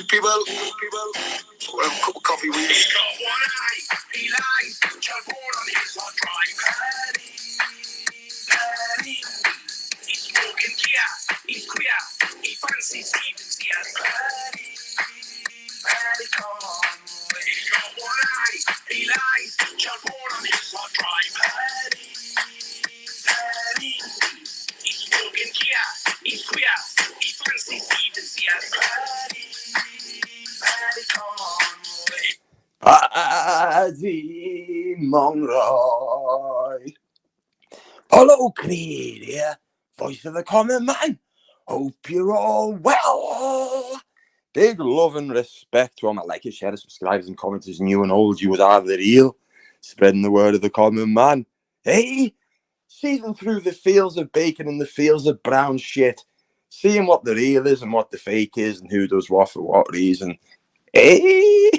people. Pour a cup of coffee with you. He's got one eye, he lies, just born on his hot dry paddy. He's smoking Kia, he's queer, he fancies Stevens, he has paddy. Come on. He's got one eye, he lies, just born on his hot dry paddy. He's smoking Kia, he's queer, he fancies Stevens, he has paddy. Paddy Monroy. Hello, Creed here, voice of the common man. Hope you're all well. Big love and respect to all my likers, shares, subscribers, and commenters, new and old. You are the real, spreading the word of the common man. Hey, seething through the fields of bacon and the fields of brown shit, seeing what the real is and what the fake is, and who does what for what reason. Hey,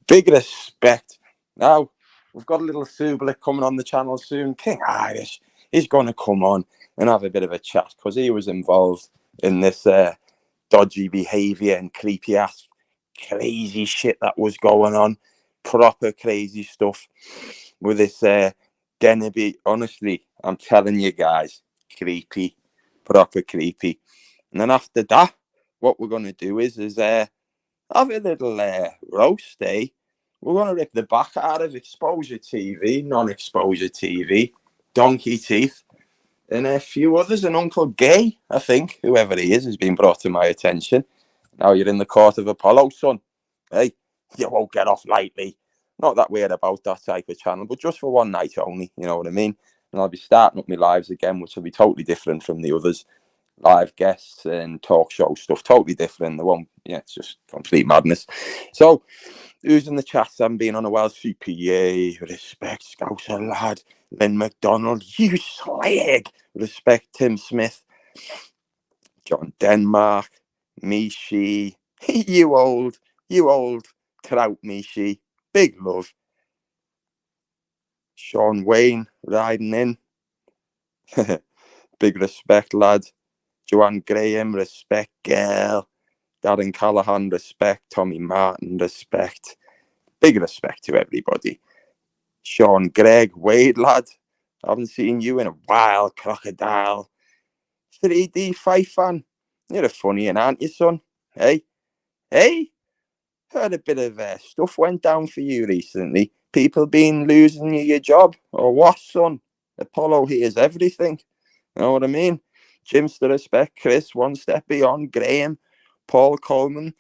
big respect. Now, we've got a little Sublik coming on the channel soon. King Irish is going to come on and have a bit of a chat because he was involved in this dodgy behaviour and creepy ass crazy shit that was going on. Proper crazy stuff with this dennehy. Honestly, I'm telling you guys, creepy, proper creepy. And then after that, what we're going to do is have a little roast, eh? We're going to rip the back out of Exposure TV, Non-Exposure TV, Donkey Teeth, and a few others, and Uncle Gay, I think, whoever he is, has been brought to my attention. Now you're in the court of Apollo, son. Hey, you won't get off lightly. Not that we're about that type of channel, but just for one night only, you know what I mean? And I'll be starting up my lives again, which will be totally different from the others. Live guests and talk show stuff, totally different. The one, yeah, it's just complete madness. So, who's in the chat? I'm being on a while. CPA, respect, Scouser lad, Lynn McDonald, you slag, respect, Tim Smith, John Denmark, Mishi, you old trout Mishi, big love. Sean Wayne riding in, big respect, lad. Joanne Graham, respect, girl. Darren Callahan, respect. Tommy Martin, respect. Big respect to everybody. Sean Gregg, Wade, lad. I haven't seen you in a while, crocodile. 3D Fight fan. You're a funny one, aren't you, son? Hey? Hey? Heard a bit of stuff went down for you recently. People been losing you your job. Or what, son? Apollo hears everything. You know what I mean? Jimster, respect. Chris, one step beyond. Graham, Paul Coleman,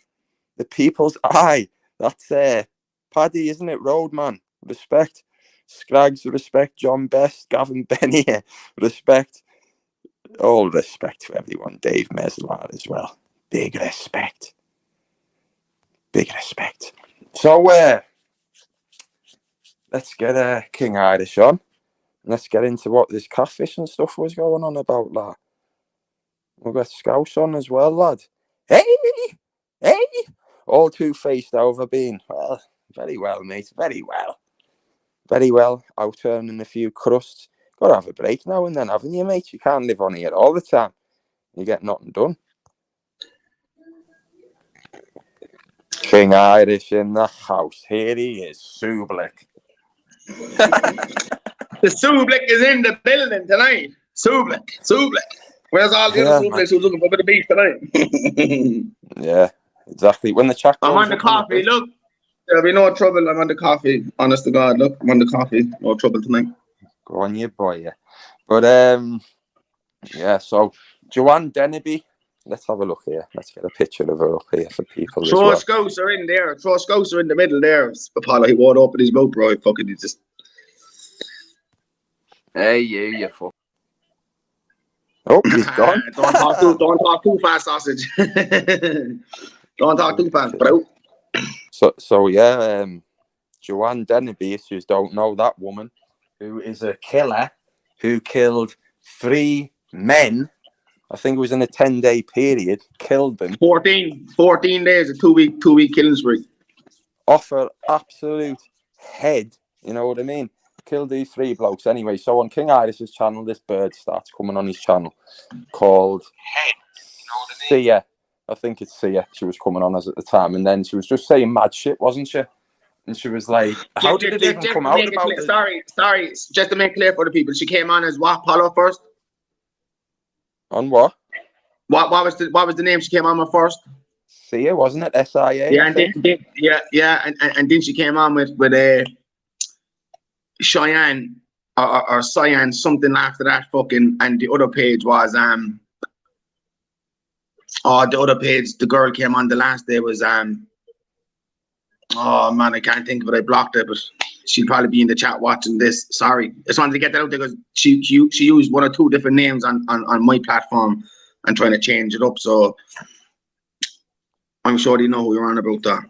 the people's eye. That's Paddy, isn't it? Roadman, respect. Scraggs, respect. John Best, Gavin Benny, respect. All respect to everyone. Dave Meslar as well. Big respect. Big respect. So, let's get King Irish on. Let's get into what this catfish and stuff was going on about, lad. We've got Scouse on as well, lad. Hey! Hey! All two-faced over being. Well, very well, mate. Very well. Very well. Out turning a few crusts. Got to have a break now and then, haven't you, mate? You can't live on here all the time. You get nothing done. King Irish in the house. Here he is, Sublik. The Sublik is in the building tonight. Sublik. Where's all the other Subliks who's looking for a bit of beef tonight? Yeah, exactly. When the chat I'm on the coffee, look. There'll be no trouble. I'm on the coffee. Honest to God, look. I'm on the coffee. No trouble tonight. Go on, you boy, yeah. But, yeah, so, Joanne Dennehy. Let's have a look here. Let's get a picture of her up here for people. Throw a Scouser in there. Throw a Scouser in the middle there. Apollo, he won't open his mouth, bro. Fucking, he just... Hey, you fuck. Oh, he's gone. Don't talk too fast, sausage. Don't talk too fast, bro. So yeah, Joanne Dennehy, if you don't know that woman, who is a killer, who killed 3 men. I think it was in a 10-day period. Killed them. 14 days, a two-week killing spree. Off her absolute head. You know what I mean? Killed these 3 blokes. Anyway, so on King Irish's channel, this bird starts coming on his channel called Sia. I think it's Sia she was coming on as at the time, and then she was just saying mad shit, wasn't she? And she was like, how did it even come out about it? Sorry, just to make clear for the people, she came on as what, Paulo, first? On what? What was the name she came on with first? Sia, wasn't it? SIA. Yeah, and then she came on with a Cheyenne or Cyan, something after that fucking, and the other page was the other page the girl came on the last day was oh man, I can't think of it, I blocked it, but she'll probably be in the chat watching this. Sorry. Just wanted to get that out there because she used one or two different names on my platform and trying to change it up, so I'm sure you know who you're on about that.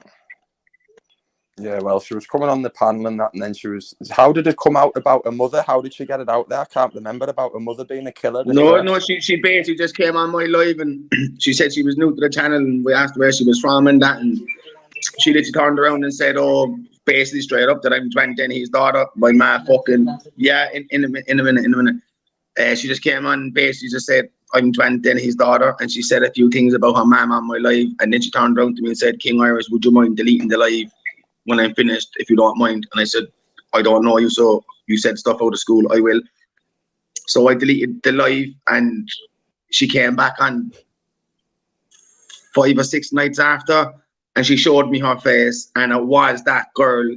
Yeah, well, she was coming on the panel and that, and then she was... How did it come out about her mother? How did she get it out there? I can't remember about her mother being a killer. No, she basically just came on my live and she said she was new to the channel and we asked where she was from and that, and she literally turned around and said, oh, basically straight up that I'm Joanna Dennehy's daughter. My ma fucking... Yeah, in a minute. She just came on and basically just said, I'm Joanna Dennehy's daughter, and she said a few things about her mum on my live, and then she turned around to me and said, King Irish, would you mind deleting the live when I'm finished, if you don't mind? And I said, I don't know you, so you said stuff out of school, I will. So I deleted the live, and she came back on 5 or 6 nights after, and she showed me her face, and it was that girl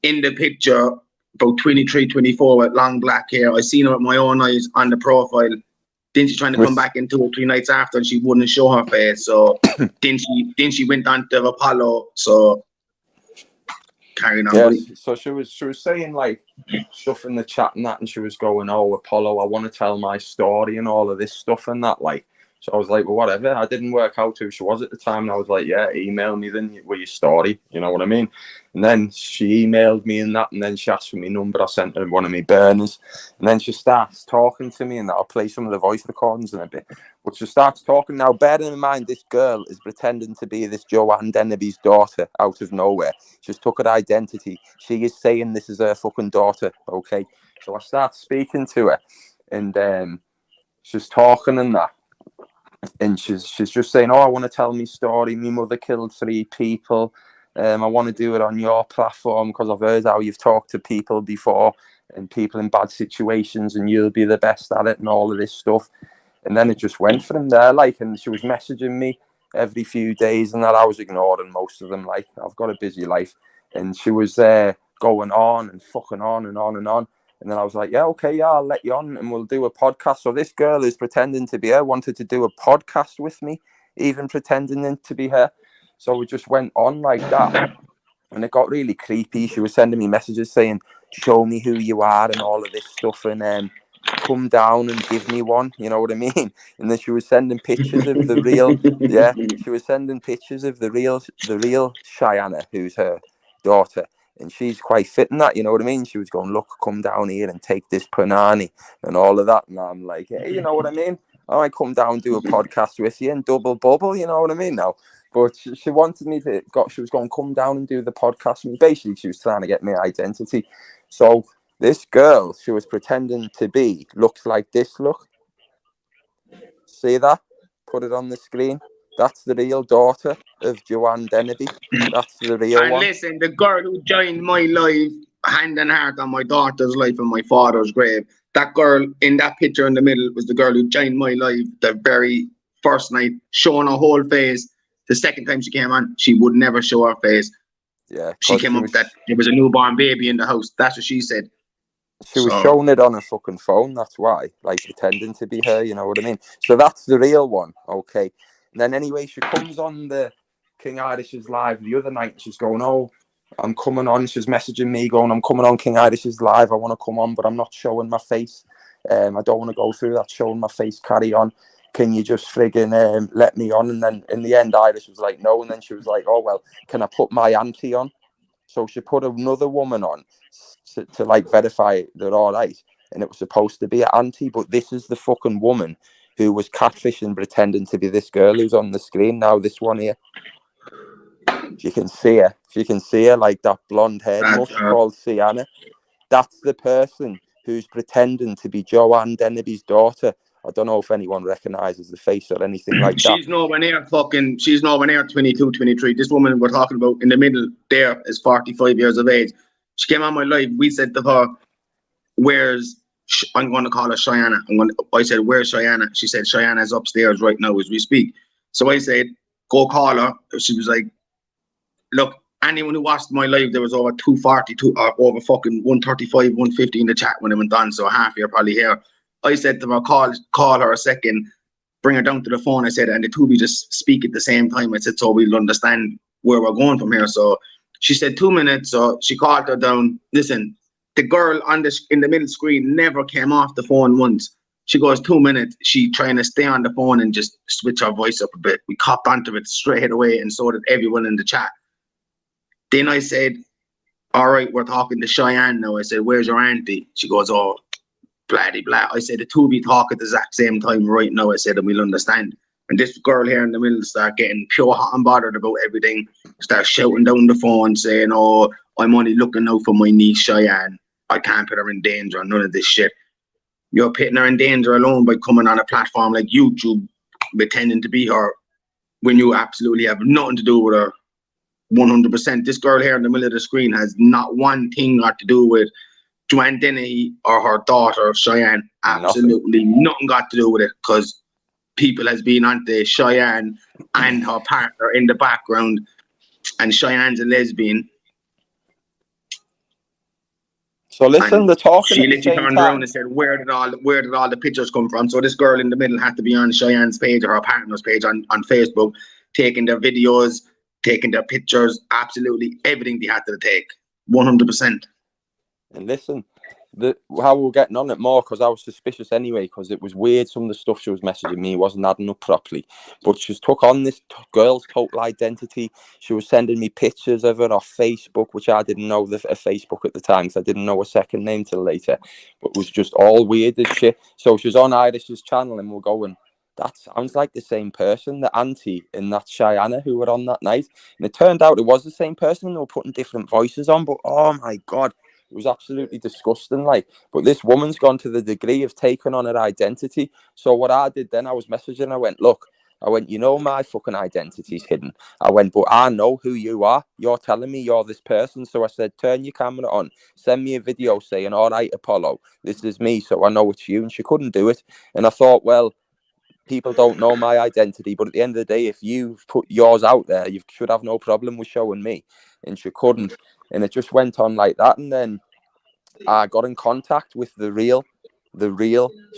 in the picture, about 23, 24, with long black hair. I seen her with my own eyes on the profile. Then she's trying to come back in 2 or 3 nights after, and she wouldn't show her face. So then she went on to Apollo. So carrying on. Yeah, so she was saying like stuff in the chat and that, and she was going, "Oh, Apollo, I want to tell my story and all of this stuff and that." Like, so I was like, "Well, whatever." I didn't work out who she was at the time, and I was like, "Yeah, email me then with your story." You know what I mean? And then she emailed me and that, and then she asked for my number. I sent her one of my burners, and then she starts talking to me, and I'll play some of the voice recordings in a bit. But she starts talking now. Bearing in mind, this girl is pretending to be this Joanna Dennehy's daughter out of nowhere. She's took her identity. She is saying this is her fucking daughter. Okay, so I start speaking to her, and she's talking and that. And she's just saying, "Oh, I want to tell me story. My mother killed 3 people. I want to do it on your platform because I've heard how you've talked to people before and people in bad situations, and you'll be the best at it and all of this stuff." And then it just went from there, like, and she was messaging me every few days and that. I was ignoring most of them, like, I've got a busy life. And she was going on and fucking on and on and on. And then I was like, yeah, okay, yeah, I'll let you on and we'll do a podcast. So this girl who's pretending to be her wanted to do a podcast with me, even pretending to be her. So we just went on like that. And it got really creepy. She was sending me messages saying, show me who you are and all of this stuff. And come down and give me one. You know what I mean? And then she was sending pictures of the real, yeah, she was sending pictures of the real Cheyenne, who's her daughter. And she's quite fit in that, you know what I mean? She was going, look, come down here and take this punani and all of that. And I'm like, hey, you know what I mean? I might come down and do a podcast with you and double bubble, you know what I mean now? But she wanted me to, she was going, come down and do the podcast. And basically, she was trying to get my identity. So this girl, she was pretending to be, looks like this, look. See that? Put it on the screen. That's the real daughter of Joanna Dennehy. That's the real one. And listen, the girl who joined my life, hand and heart on my daughter's life and my father's grave, that girl in that picture in the middle was the girl who joined my life the very first night, showing her whole face. The second time she came on, she would never show her face. Yeah, she came up that there was a newborn baby in the house. That's what she said. She was showing it on her fucking phone, that's why. Like, pretending to be her, you know what I mean? So that's the real one, okay? And then anyway, she comes on the King Irish's live the other night. She's going, oh, I'm coming on. She's messaging me going, I'm coming on King Irish's live. I want to come on, but I'm not showing my face. I don't want to go through that showing my face, carry on. Can you just friggin' let me on? And then in the end, Irish was like, no. And then she was like, oh, well, can I put my auntie on? So she put another woman on to like verify they're all right. And it was supposed to be an auntie, but this is the fucking woman who was catfishing, pretending to be this girl who's on the screen now, this one here. If you can see her. If you can see her, like that blonde haired mush called Sienna. That's the person who's pretending to be Joanna Dennehy's daughter I don't know if anyone recognises the face or anything like that. She's nowhere near 22, 23. This woman we're talking about in the middle there is 45 years of age. She came on my live. We said to her, I'm going to call her Cheyenne. I said, where's Cheyenne? She said, Cheyenne is upstairs right now as we speak. So I said, go call her. She was like, look, anyone who watched my live, there was over 240, over fucking 135, 150 in the chat when it went on. So half you're probably here. I said to her, call her a second, bring her down to the phone. I said, and the two of you just speak at the same time. I said, so we'll understand where we're going from here. So she said 2 minutes. So she called her down. Listen, the girl in the middle screen never came off the phone once. She goes 2 minutes. She trying to stay on the phone and just switch her voice up a bit. We copped onto it straight away, and so did everyone in the chat. Then I said, all right, we're talking to Cheyenne now. I said, where's your auntie? She goes, oh, blah, blah. I said, the two of you talk at the exact same time right now. I said, and we'll understand. And this girl here in the middle start getting pure hot and bothered about everything. Start shouting down the phone saying, oh, I'm only looking out for my niece Cheyenne. I can't put her in danger and none of this shit. You're putting her in danger alone by coming on a platform like YouTube, pretending to be her when you absolutely have nothing to do with her. 100%. This girl here in the middle of the screen has not one thing got to do with Joanna Dennehy or her daughter Cheyenne. Absolutely nothing got to do with it, because people has been on the Cheyenne and her partner in the background, and Cheyenne's a lesbian. So listen, they're talking. She literally turned around and said, "Where did all the pictures come from?" So this girl in the middle had to be on Cheyenne's page or her partner's page on Facebook, taking their videos, taking their pictures, absolutely everything they had to take, 100%. And listen, how we were getting on it more, because I was suspicious anyway, because it was weird. Some of the stuff she was messaging me wasn't adding up properly. But she took on this girl's total identity. She was sending me pictures of her off Facebook, which I didn't know a Facebook at the time, because I didn't know her second name till later. But it was just all weird as shit. So she was on Irish's channel, and we're going, that sounds like the same person, the auntie and that Cheyenne who were on that night. And it turned out it was the same person, and they were putting different voices on. But oh my God, it was absolutely disgusting. Like, but this woman's gone to the degree of taking on her identity. So what I did then, I was messaging, I went, look, you know, my fucking identity's hidden. I went, but I know who you are. You're telling me you're this person. So I said, turn your camera on, send me a video saying, all right, Apollo, this is me, so I know it's you. And she couldn't do it. And I thought, well, people don't know my identity, but at the end of the day, if you've put yours out there, you should have no problem with showing me. And she couldn't. And it just went on like that. And then I got in contact with the real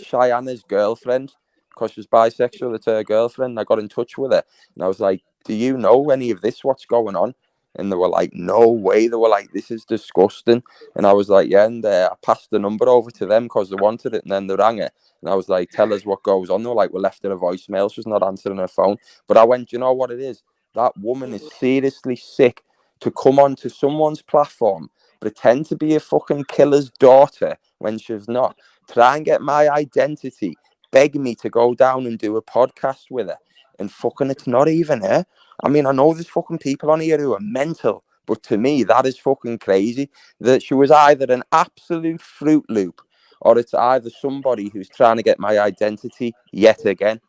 Cheyenne's girlfriend, because she's bisexual. It's her girlfriend. I got in touch with her, and I was like, do you know any of this? What's going on? And they were like, no way. They were like, this is disgusting. And I was like, yeah. And I passed the number over to them because they wanted it. And then they rang her. And I was like, tell us what goes on. They were like, we left her a voicemail. She's not answering her phone. But I went, you know what it is? That woman is seriously sick to come onto someone's platform, pretend to be a fucking killer's daughter when she's not, try and get my identity, beg me to go down and do a podcast with her. And fucking, it's not even her. I mean, I know there's fucking people on here who are mental, but to me, that is fucking crazy. That she was either an absolute Fruit Loop, or it's either somebody who's trying to get my identity yet again.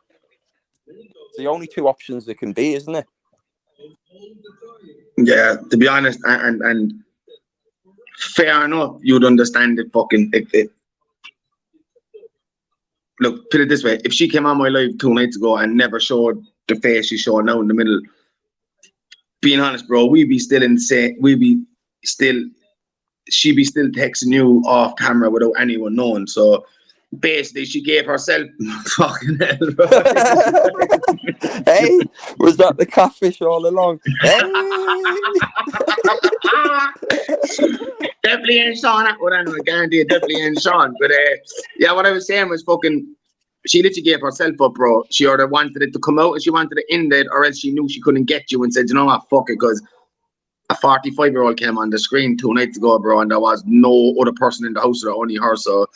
It's the only two options there can be, isn't it? Yeah, to be honest, and fair enough, you'd understand it fucking. Look, put it this way: if she came on my live 2 nights ago and never showed the face she's showing now in the middle, being honest, bro, she'd be still texting you off camera without anyone knowing. So basically, she gave herself fucking hell, bro. Hey, was that the catfish all along? Hey. Definitely ain't Sean. Well, I guarantee it definitely ain't Sean. But yeah, what I was saying was fucking. She literally gave herself up, bro. She either wanted it to come out and she wanted to end it, or else she knew she couldn't get you and said, you know what, fuck it, because a 45-year-old came on the screen 2 nights ago, bro, and there was no other person in the house, or only her. So,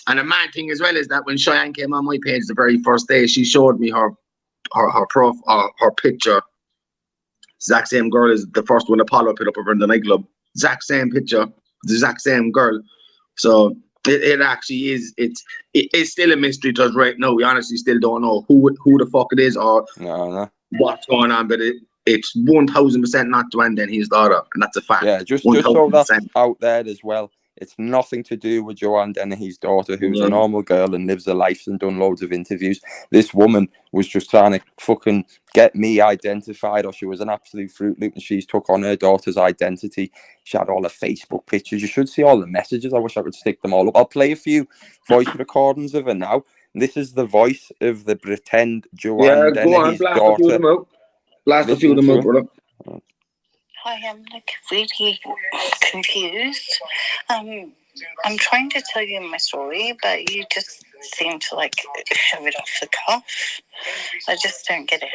and the mad thing as well is that when Cheyenne came on my page the very first day, she showed me her picture. Exact same girl as the first one Apollo put up over in the nightclub. Exact same picture, the exact same girl. So It actually is. It's still a mystery to us right now. We honestly still don't know who the fuck it is or No. what's going on, but it's 1000% not Joanne Dennehy's daughter, and that's a fact. Yeah, just 1000%. so that's out there as well. It's nothing to do with Joanne Dennehy's daughter, who's a normal girl and lives her life and done loads of interviews. This woman was just trying to fucking get me identified, or she was an absolute Fruit Loop, and she's took on her daughter's identity. She had all her Facebook pictures. You should see all the messages. I wish I could stick them all up. I'll play a few voice recordings of her now. This is the voice of the pretend Joanne Dennehy's blast daughter. A few of them out. Blast a few of them out, brother. I am like really confused. I'm trying to tell you my story, but you just seem to like shove it off the cuff. I just don't get it.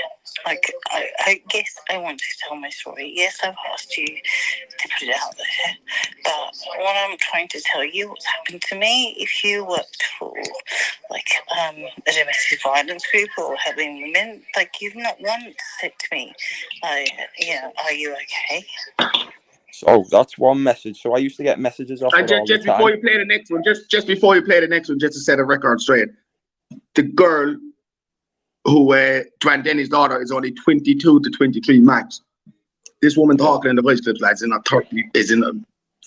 Like, I guess I want to tell my story. Yes, I've asked you to put it out there, but what I'm trying to tell you, what's happened to me, if you worked for like a domestic violence group or helping women, like you've not once said to me, are you okay? So that's one message. So I used to get messages off her all the time. Before you play the next one, just before you play the next one, just to set a record straight, the girl who Joanne Dennehy's daughter is only 22 to 23 max. This woman talking in the voice clips, lads, is in a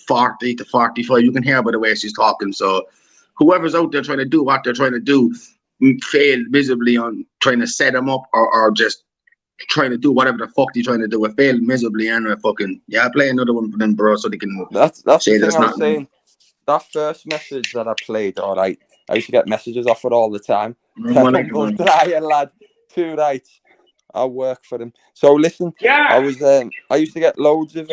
40 to 45. You can hear by the way she's talking. So whoever's out there trying to do what they're trying to do failed visibly on trying to set them up or just trying to do whatever the fuck they're trying to do. It failed miserably and play another one for them, bro, so they can that's the thing I was not saying. That first message that I played, all right, I used to get messages off it all the time. Trying, lad, too right. I work for them. So listen, I used to get loads of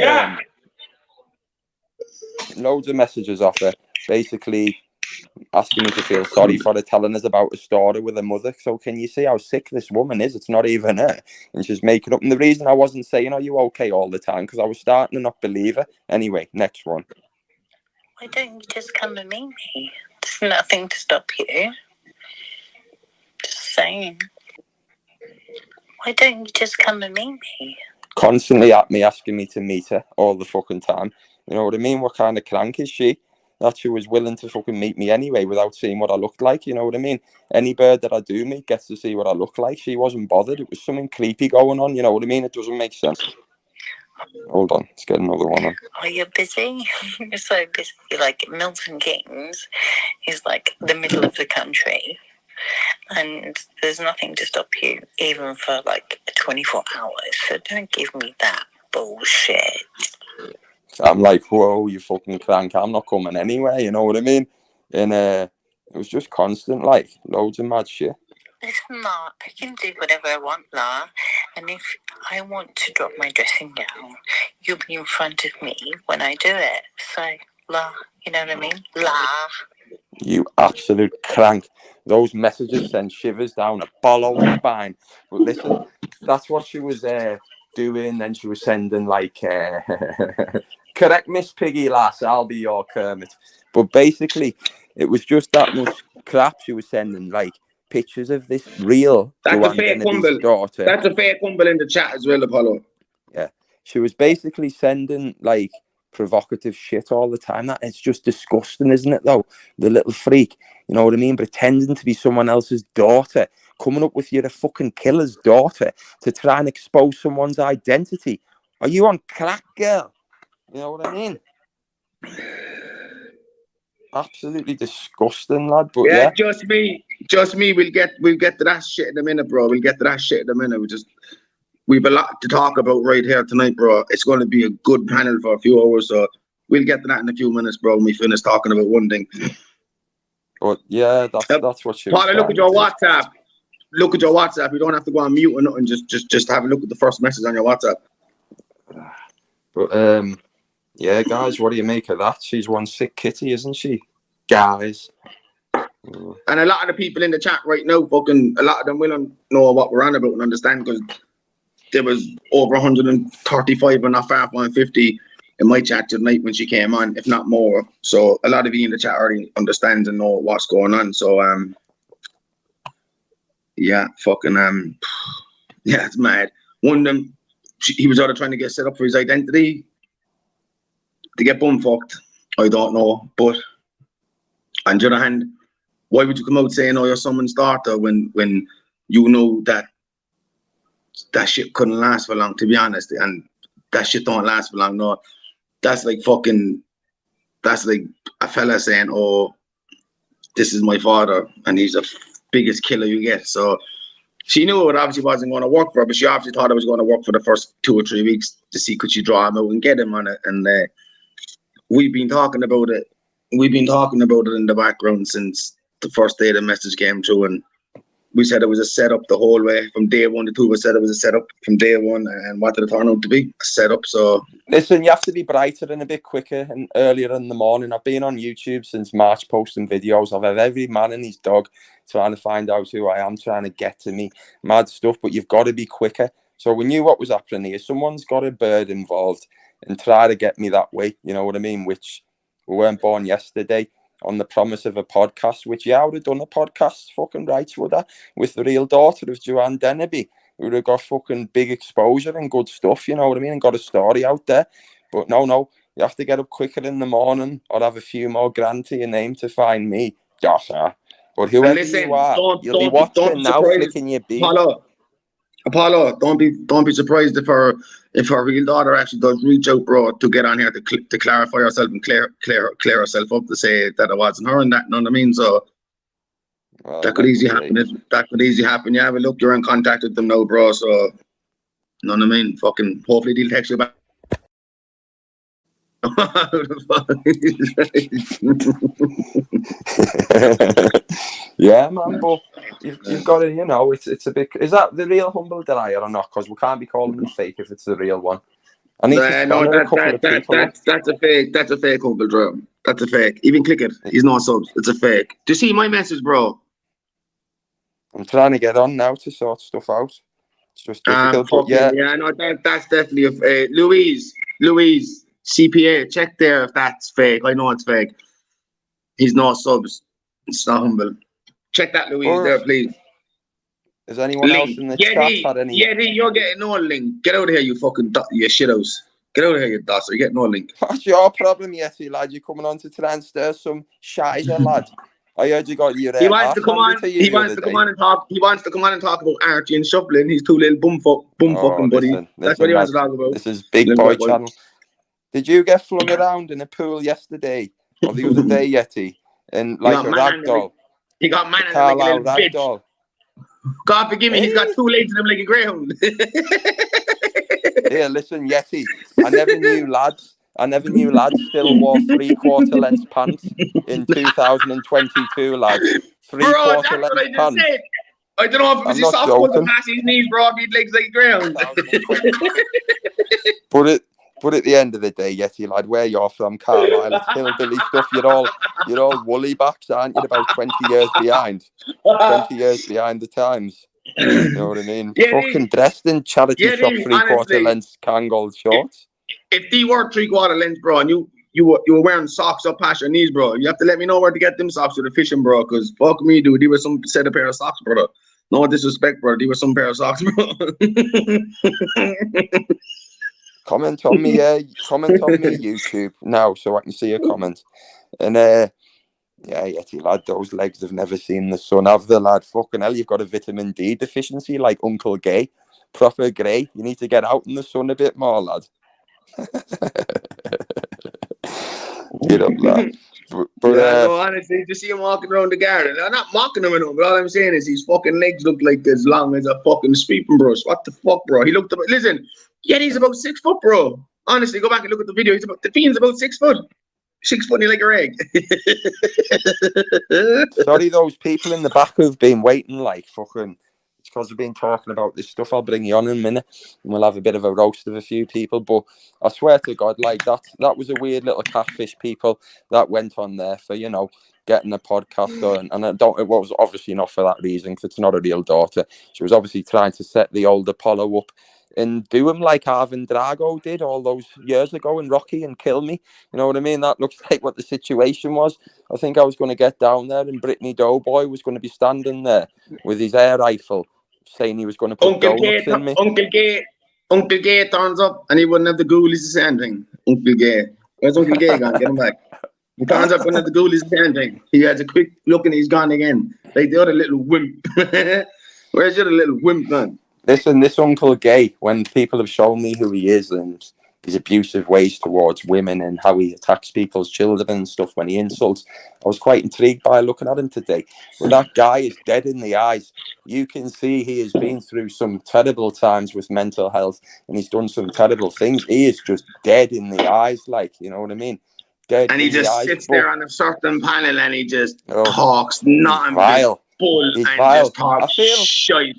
messages off her, basically asking me to feel sorry for her, telling us about a story with her mother. So can you see how sick this woman is? It's not even her, and she's making up. And the reason I wasn't saying, "Are you okay?" all the time, because I was starting to not believe her. Anyway, next one. Why don't you just come and meet me? There's nothing to stop you. Just saying. Why don't you just come and meet me? Constantly at me, asking me to meet her all the fucking time. You know what I mean? What kind of crank is she? That she was willing to fucking meet me anyway without seeing what I looked like. You know what I mean? Any bird that I do meet gets to see what I look like. She wasn't bothered. It was something creepy going on. You know what I mean? It doesn't make sense. Hold on, let's get another one on. Oh, you're busy? You're so busy. Like Milton Keynes is like the middle of the country, and there's nothing to stop you, even for like 24 hours. So don't give me that bullshit. I'm like, whoa, you fucking crank. I'm not coming anywhere. You know what I mean? And it was just constant, like loads of mad shit. Listen, La, I can do whatever I want, La. And if I want to drop my dressing gown, you'll be in front of me when I do it. So, La, you know what I mean? La. You absolute crank. Those messages send shivers down a bollow spine. But listen, that's what she was doing. Then she was sending like, correct Miss Piggy, lass, I'll be your Kermit. But basically, it was just that much crap she was sending, like, pictures of this real Joanne Dennehy's daughter. That's a fake humble in the chat as well, Apollo. Yeah, she was basically sending like provocative shit all the time. That it's just disgusting, isn't it? Though the little freak, you know what I mean? Pretending to be someone else's daughter, coming up with you're a fucking killer's daughter to try and expose someone's identity. Are you on crack, girl? You know what I mean? Absolutely disgusting, lad. But yeah, just me. We'll get to that shit in a minute, bro. We've a lot to talk about right here tonight, bro. It's going to be a good panel for a few hours, so we'll get to that in a few minutes, bro. When we finish talking about one thing. But yeah, that's what she was. Paula, look at your WhatsApp. Look at your WhatsApp. You don't have to go on mute or nothing. Just have a look at the first message on your WhatsApp. But yeah, guys, what do you make of that? She's one sick kitty, isn't she, guys? And a lot of the people in the chat right now, a lot of them will know what we're on about and understand, because there was over 135 and not far from 150 in my chat tonight when she came on, if not more. So a lot of you in the chat already understands and know what's going on. So yeah, it's mad. One of them, he was either trying to get set up for his identity to get bum fucked. I don't know, but On the other hand, why would you come out saying, "Oh, you're someone's daughter," when you know that shit couldn't last for long? To be honest, and that shit don't last for long. No, that's like a fella saying, "Oh, this is my father," and he's the biggest killer you get. So she knew it obviously wasn't going to work for her, but she obviously thought it was going to work for the first 2 or 3 weeks to see could she draw him out and get him on it. And we've been talking about it. We've been talking about it in the background since the first day the message came through, and we said it was a setup the whole way from day one. The two of us said it was a setup from day one, and what did it turn out to be? A setup. So listen, you have to be brighter and a bit quicker and earlier in the morning. I've been on YouTube since March posting videos. I've had every man and his dog trying to find out who I am, trying to get to me, mad stuff. But you've got to be quicker. So we knew what was happening here. Someone's got a bird involved and try to get me that way. You know what I mean? Which we weren't born yesterday. On the promise of a podcast, which I would have done a podcast fucking rights, would I? With the real daughter of Joanna Dennehy. We would have got fucking big exposure and good stuff, you know what I mean? And got a story out there. But no, you have to get up quicker in the morning or have a few more grand to your name to find me. Joshua. But whoever you are, you'll be watching now, flicking your beak. Apollo, don't be surprised if her real daughter actually does reach out, bro, to get on here to clarify herself and clear herself up to say that it wasn't her and that. You know what I mean? So that could easily happen. That could easily happen. Yeah, but look, you're in contact with them now, bro. So you know what I mean? Fucking hopefully they'll text you back. Yeah, man, but you've got to, you know, it's a bit. Is that the real humble dennehy or not? Because we can't be calling them fake if it's the real one. I need to no, that's a fake. That's a fake humble drum. That's a fake. Even click it. He's not subs. It's a fake. Do you see my message, bro? I'm trying to get on now to sort stuff out. It's just difficult. But yeah, no, that's definitely a fake. Louise, CPA, check there if that's fake. I know it's fake. He's not subs. It's not humble. Check that, Louise, there, please. Is anyone else in the chat had any? Yeti, you're getting no link. Get out of here, you fucking you shithouse. Get out of here, you dosser. You get no link. What's your problem, Yeti, lad? You're coming on to try and stir some shizer, lad. I heard you got your. He wants to come on. He wants to come on and talk. He wants to come on and talk about Archie and shuffling. He's two little fucking buddies. That's what he wants to talk about. This is Big Boy Channel. Did you get flung around in a pool yesterday or the other day, Yeti? In like a rag doll. He got man in like a little bitch. God forgive me, he's got 2 legs in him like a greyhound. Here, listen, Yeti. I never knew lads still wore 3/4 length pants in 2022, lads. 3/4 length pants. Said. I don't know if it was his soft ones and past his knees, broad legs like a greyhound. But at the end of the day, Yeti, lad, where you're from, Carlisle, it's hillbilly stuff. You're all woolly backs, aren't you? About 20 years behind. 20 years behind the times. You know what I mean? Yeah, fucking dressed in charity shop 3/4 length Kangol shorts. If they were 3/4 length, bro, and you were wearing socks up past your knees, bro, you have to let me know where to get them socks with the fishing, bro, because fuck me, dude, they were some set of pair of socks, brother. No disrespect, bro, they were some pair of socks, bro. Comment on me YouTube now so I can see your comments. And yeah, Yeti, lad, those legs have never seen the sun, have they, lad? Fucking hell, you've got a vitamin D deficiency like Uncle Gay. Proper grey. You need to get out in the sun a bit more, lad. Get up, lad. But no, honestly, to see him walking around the garden, I'm not mocking him, but all I'm saying is his fucking legs look like as long as a fucking sweeping brush. What the fuck, bro? He looked about, listen, he's about 6 foot, bro. Honestly, go back and look at the video. The fiend's about 6 foot. 6 foot, like a egg. Sorry, those people in the back who've been waiting like fucking. It's because we've been talking about this stuff. I'll bring you on in a minute and we'll have a bit of a roast of a few people. But I swear to God, like that was a weird little catfish, people that went on there for, you know, getting a podcast on. And it was obviously not for that reason, because it's not a real daughter. She was obviously trying to set the old Apollo up and do him like Arvin Drago did all those years ago in Rocky and kill me. You know what I mean? That looks like what the situation was. I think I was going to get down there and Brittany Doughboy was going to be standing there with his air rifle saying he was going to put donuts in me. Uncle Gay turns up and he wouldn't have the ghoulies to say anything. Uncle Gay. Where's Uncle Gay gone? Get him back. He turns up when the ghoulies standing. He has a quick look and he's gone again. Like the other little wimp. Where's your little wimp gone? Listen, this Uncle Gay, when people have shown me who he is and his abusive ways towards women and how he attacks people's children and stuff when he insults, I was quite intrigued by looking at him today. But that guy is dead in the eyes. You can see he has been through some terrible times with mental health and he's done some terrible things. He is just dead in the eyes, like, you know what I mean? Dead and he in the just eyes. sits there on a certain panel and he just Oh, talks nothing but bull He's and vile. just talks shite.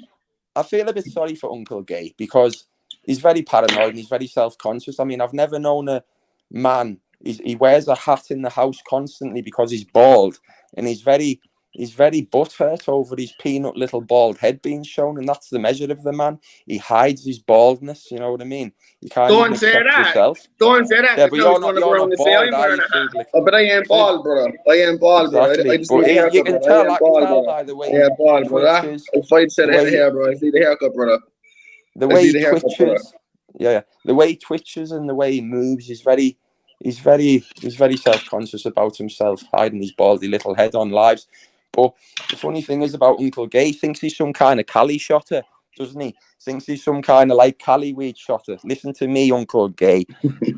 I feel a bit sorry for Uncle Gay because he's very paranoid and he's very self-conscious. I mean, I've never known a man. He wears a hat in the house constantly because he's bald, and he's very butthurt over his peanut little bald head being shown, and that's the measure of the man. He hides his baldness. You know what I mean? You can't Don't say that. yourself. Don't say that. Yeah, but you're not bald, but I ain't bald, brother. I ain't bald, exactly. bro. I just need a haircut, you can brother. tell, I can tell by the way. Yeah, bald, brother. If I said head hair, bro, I need a haircut, brother. The way he twitches, the way he twitches and the way he moves is he's very self-conscious about himself, hiding his baldy little head on lives. But the funny thing is about Uncle Gay, he thinks he's some kind of Cali shotter, doesn't he? Thinks he's some kind of like Cali weed shotter. Listen to me, Uncle Gay.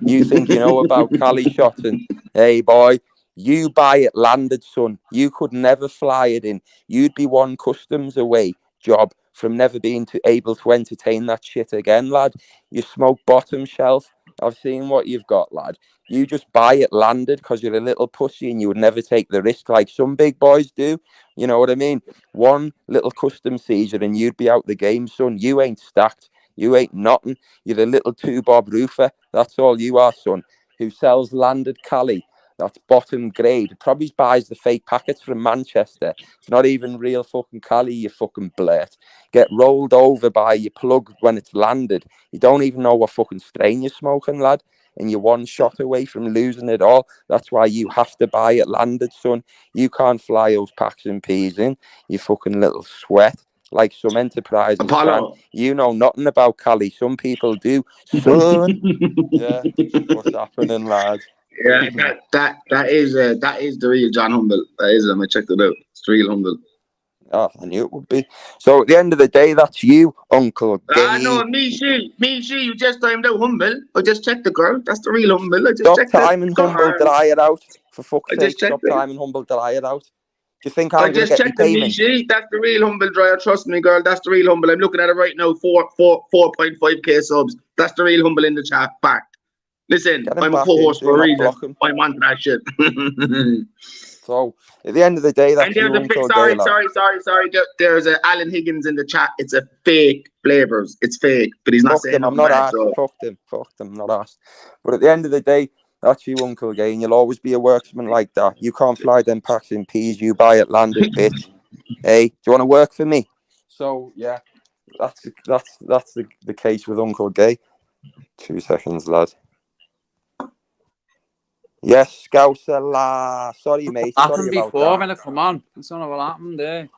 You think you know about Cali shotting? Hey, boy. You buy it landed, son. You could never fly it in. You'd be one customs away job from never being able to entertain that shit again, lad. You smoke bottom shelf. I've seen what you've got, lad. You just buy it landed because you're a little pussy and you would never take the risk like some big boys do. You know what I mean? One little custom seizure and you'd be out the game, son. You ain't stacked. You ain't nothing. You're a little two-bob roofer. That's all you are, son, who sells landed Cali. That's bottom grade. Probably buys the fake packets from Manchester. It's not even real fucking Cali, you fucking blurt. Get rolled over by your plug when it's landed. You don't even know what fucking strain you're smoking, lad. And you're one shot away from losing it all. That's why you have to buy it landed, son. You can't fly those packs and peas in. You fucking little sweat. Like some enterprises Apollo. can. You know nothing about Cali. Some people do. Son. Yeah. What's happening, lad? Yeah, that is the real John Humble. That is him. I checked it out. It's the real Humble. Oh, I knew it would be. So at the end of the day, that's you, Uncle Gay. No, me, she. You just timed out Humble. I just checked the girl. That's the real Humble. I just Stop checked timing Humble, dry it out. For fuck's sake, stop it. timing Humble, dry it out. Do you think I'm going to get checked the payment? She. That's the real Humble dryer. Trust me, girl. That's the real Humble. I'm looking at it right now. 4.5k subs. That's the real Humble in the chat. Fact. Listen, I'm a co-host for a reason. I'm on that shit. So at the end of the day, that's and there's sorry. There's a Alan Higgins in the chat. It's a fake flavors. It's fake, but he's not saying. I'm not asked. Fuck them. Not asked. But at the end of the day, that's you, Uncle Gay, and you'll always be a worksman like that. You can't fly them packs in peas. You buy it landed, bitch. Hey, do you want to work for me? So yeah, that's the case with Uncle Gay. 2 seconds, lad. Yes, Scouser. Sorry, mate. Happened before when I come on. That's not what happened there.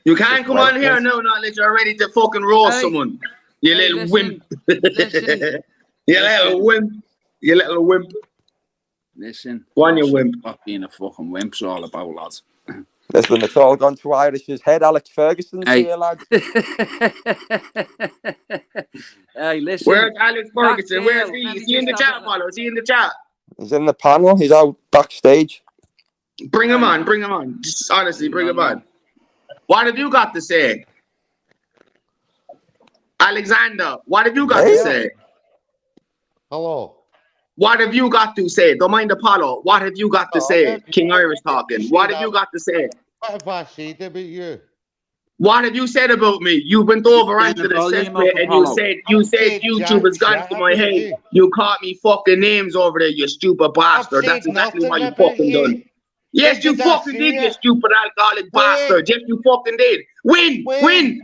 You can't come on here now, not unless you're ready to fucking roast someone. You little wimp. Listen. You little wimp. Listen. One, you wimp. What being a fucking wimp's all about, lads. Listen, it's all gone to Irish's head. Alex Ferguson's here, lads. Hey, listen. Where's Alex Ferguson? Where's he? Is he in the chat, Paulo? Is he in the chat? He's in the panel. He's out backstage. Bring him on. Just honestly, bring him on. What have you got to say? Alexander, what have you got to say? Hello. What have you got to say? Don't mind Apollo. What have you got to say? King Irish talking. What have you got to say? What have I said about you? What have you said about me? You went over onto the cesspit and you said YouTube has gone to my head. You caught me fucking names over there, you stupid bastard. That's exactly what you fucking done. Yes, you fucking did, you stupid alcoholic bastard. Yes, you fucking did. Win.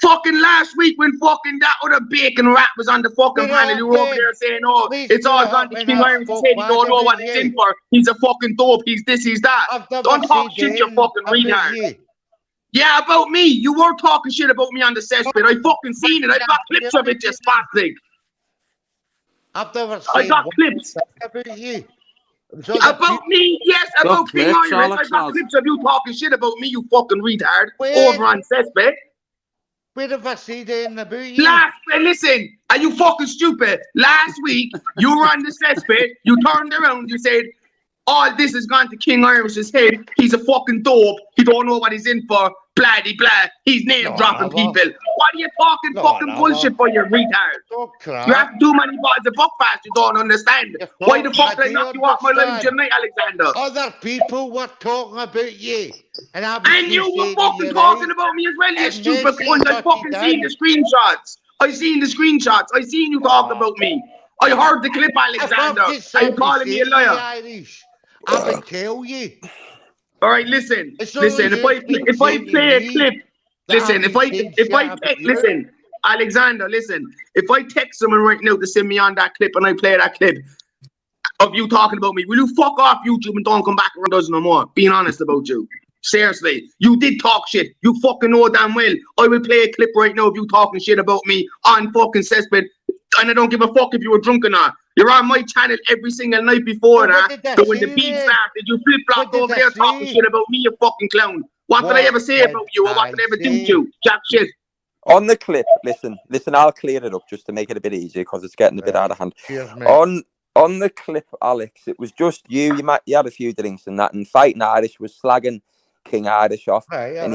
Fucking last week when fucking that other bacon rat was on the fucking panel, you were over there saying, oh, it's all gone to King Irish's head. He don't know what it's in for. He's a fucking dope. He's this, he's that. Don't talk shit, you fucking retard. Yeah, about me. You were talking shit about me on the cesspit. I fucking seen it. I got clips of it, you spastic. I've never I got clips about you. So the About me, yes, about King clips, Iris. Alex, I got lads. clips of you talking shit about me, you fucking retard, Wait. over on Cesspit. where have I seen anything about you? Listen, are you fucking stupid? Last week, you were on the Cesspit, you turned around, you said, all this has gone to King Irish's head. He's a fucking dope. He don't know what he's in for. Blah-de blah. He's name dropping people. What are you talking fucking bullshit for, you retard? Oh, crap. You have too many balls of buck fast you don't understand. Why the fuck did I knock you off my life tonight, Alexander? Other people were talking about you. And you were fucking talking about me as well, you stupid cunt. I fucking seen the screenshots. I seen the screenshots. I seen you talk about me. I heard the clip, Alexander. Are you calling me a liar? Irish. I would tell you. All right, listen. Listen, if I play a clip, listen, listen, Alexander, listen. If I text someone right now to send me on that clip and I play that clip of you talking about me, will you fuck off YouTube and don't come back around us no more? Being honest about you. Seriously, you did talk shit. You fucking know damn well. I will play a clip right now of you talking shit about me on fucking Cesspit, and I don't give a fuck if you were drunk or not. You're on my channel every single night before that. So when the beat started, you flip-flopped over there talking shit about me, you fucking clown. What did I ever say about you, or what did I ever do to you? Jack shit. On the clip, listen, I'll clear it up just to make it a bit easier because it's getting a bit out of hand. Cheers, mate. On the clip, Alex, it was just you. You had a few drinks and that, and Fighting Irish was slagging King Irish off. Right, and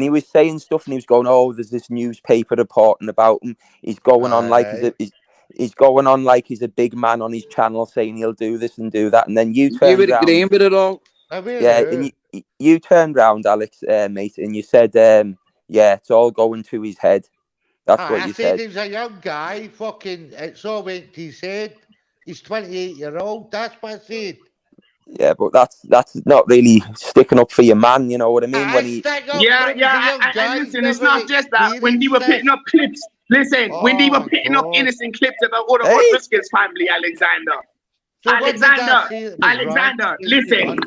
he was saying stuff, and he was going, "Oh, there's this newspaper reporting about him. He's going on like he's going on like he's a big man on his channel, saying he'll do this and do that." And then you turned around. agreeing with it all. And you turned round, Alex, mate, and you said, "Yeah, it's all going to his head." That's what you said. He was a young guy. Fucking, it's all went to his head. He's 28-year-old. That's what I said. Yeah, but that's not really sticking up for your man, you know what I mean? When he, and listen, it's not just that. When they were picking up clips, when they were picking up innocent clips about other O'Driscoll's family, Alexander. So Alexander, listen.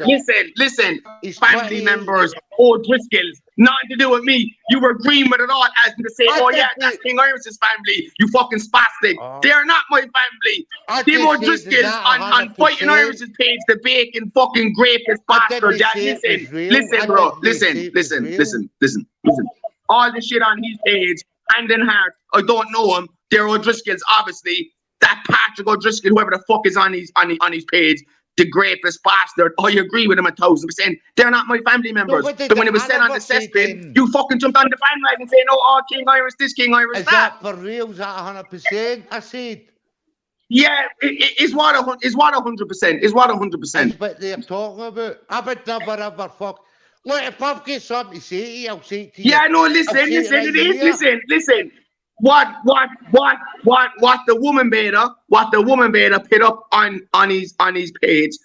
Family members, O'Driscoll's, nothing to do with me. You were agreeing with it all as to say, oh yeah, that's King Irish's family. You fucking spastic. They're not my family. Them O'Driscoll's on Fighting Irish's page, the bacon fucking grapist bastard. Listen, bro. Listen. All the shit on his page, hand in heart. I don't know him. They're O'Driscoll's, obviously. That Patrick O'Driscoll, whoever the fuck is on his page, the grapest bastard. I agree with him 1,000%. They're not my family members. But when it was said on the cesspit, you fucking jumped on the bandwagon saying, "Oh, King Irish this, King Irish that." Is that for real? Is that 100%? I said. Yeah, it's what 100%. It's what 100%. That's what they're talking about. I would never ever fuck. Look, if I've got something to say to you, I'll say it to you. Yeah, no, listen. Listen. What the woman baiter put up on his page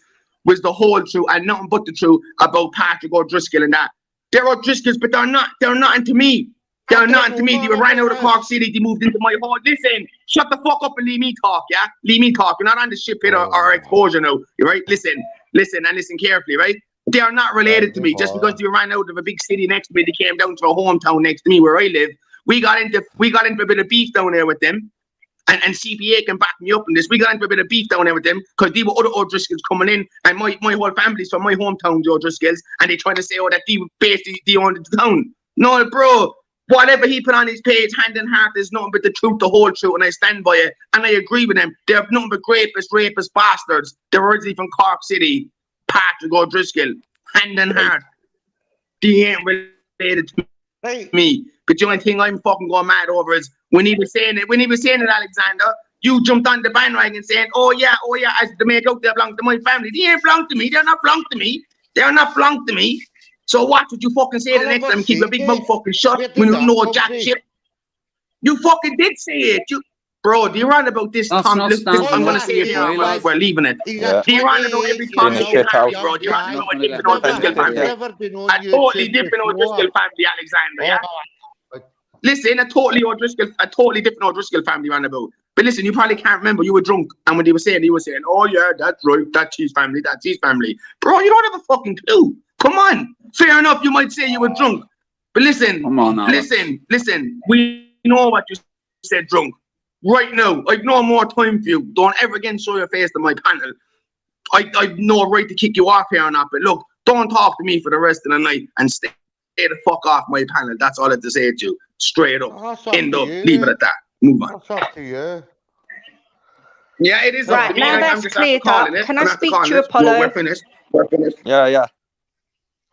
was the whole truth and nothing but the truth about Patrick O'Driscoll and that. They're O'Driscolls, but they're nothing to me. They're nothing to me. They were ran out of Cork City, they moved into my home. Listen, shut the fuck up and leave me talk, yeah? Leave me talk. You're not on the ship hit or exposure now, right? Listen and listen carefully, right? They are not related to me. Just because they ran out of a big city next to me, they came down to a hometown next to me where I live. We got into a bit of beef down there with them, and CPA can back me up in this. We got into a bit of beef down there with them because they were other O'Driscolls coming in, and my whole family's from my hometown, the O'Driscolls, and they trying to say, oh, that they owned the town. No, bro, whatever he put on his page, hand in heart, is nothing but the truth, the whole truth, and I stand by it, and I agree with them. They're nothing but rapist bastards. They're originally from Cork City, Patrick O'Driscoll, hand in heart. They ain't related to me. But the only thing I'm fucking going mad over is when he was saying it, Alexander, you jumped on the bandwagon saying, oh yeah, as the make out they belong to my family. They ain't belong to me. They're not belong to me. So what would you fucking say the next time? Keep your big mouth fucking shut when you know jack shit. You fucking did say it. Bro, do you run about this Tom? I'm going to say it here. We're leaving it. Do you run about every Tom? Bro, do you run about a different O'Driscoll family? A totally different O'Driscoll family, Alexander, yeah? Listen, a totally different O'Driscoll family ran about. But listen, you probably can't remember. You were drunk, and when they were saying, oh yeah, that's right, that's his family. Bro, you don't have a fucking clue. Come on. Fair enough, you might say you were drunk. But listen, listen. We know what you said drunk. Right now, I've no more time for you. Don't ever again show your face to my panel. I've no right to kick you off here or not, but look, don't talk to me for the rest of the night and stay the fuck off my panel. That's all I have to say to you. Straight up. That's up End to up. you. Leave it at that. Move on. That's up to you. Yeah, it is up Right, to me. now I'm that's just cleared after calling up. it. Can I I'm after speak calling to you, it. Apollo? No, we're finished. We're finished. Yeah.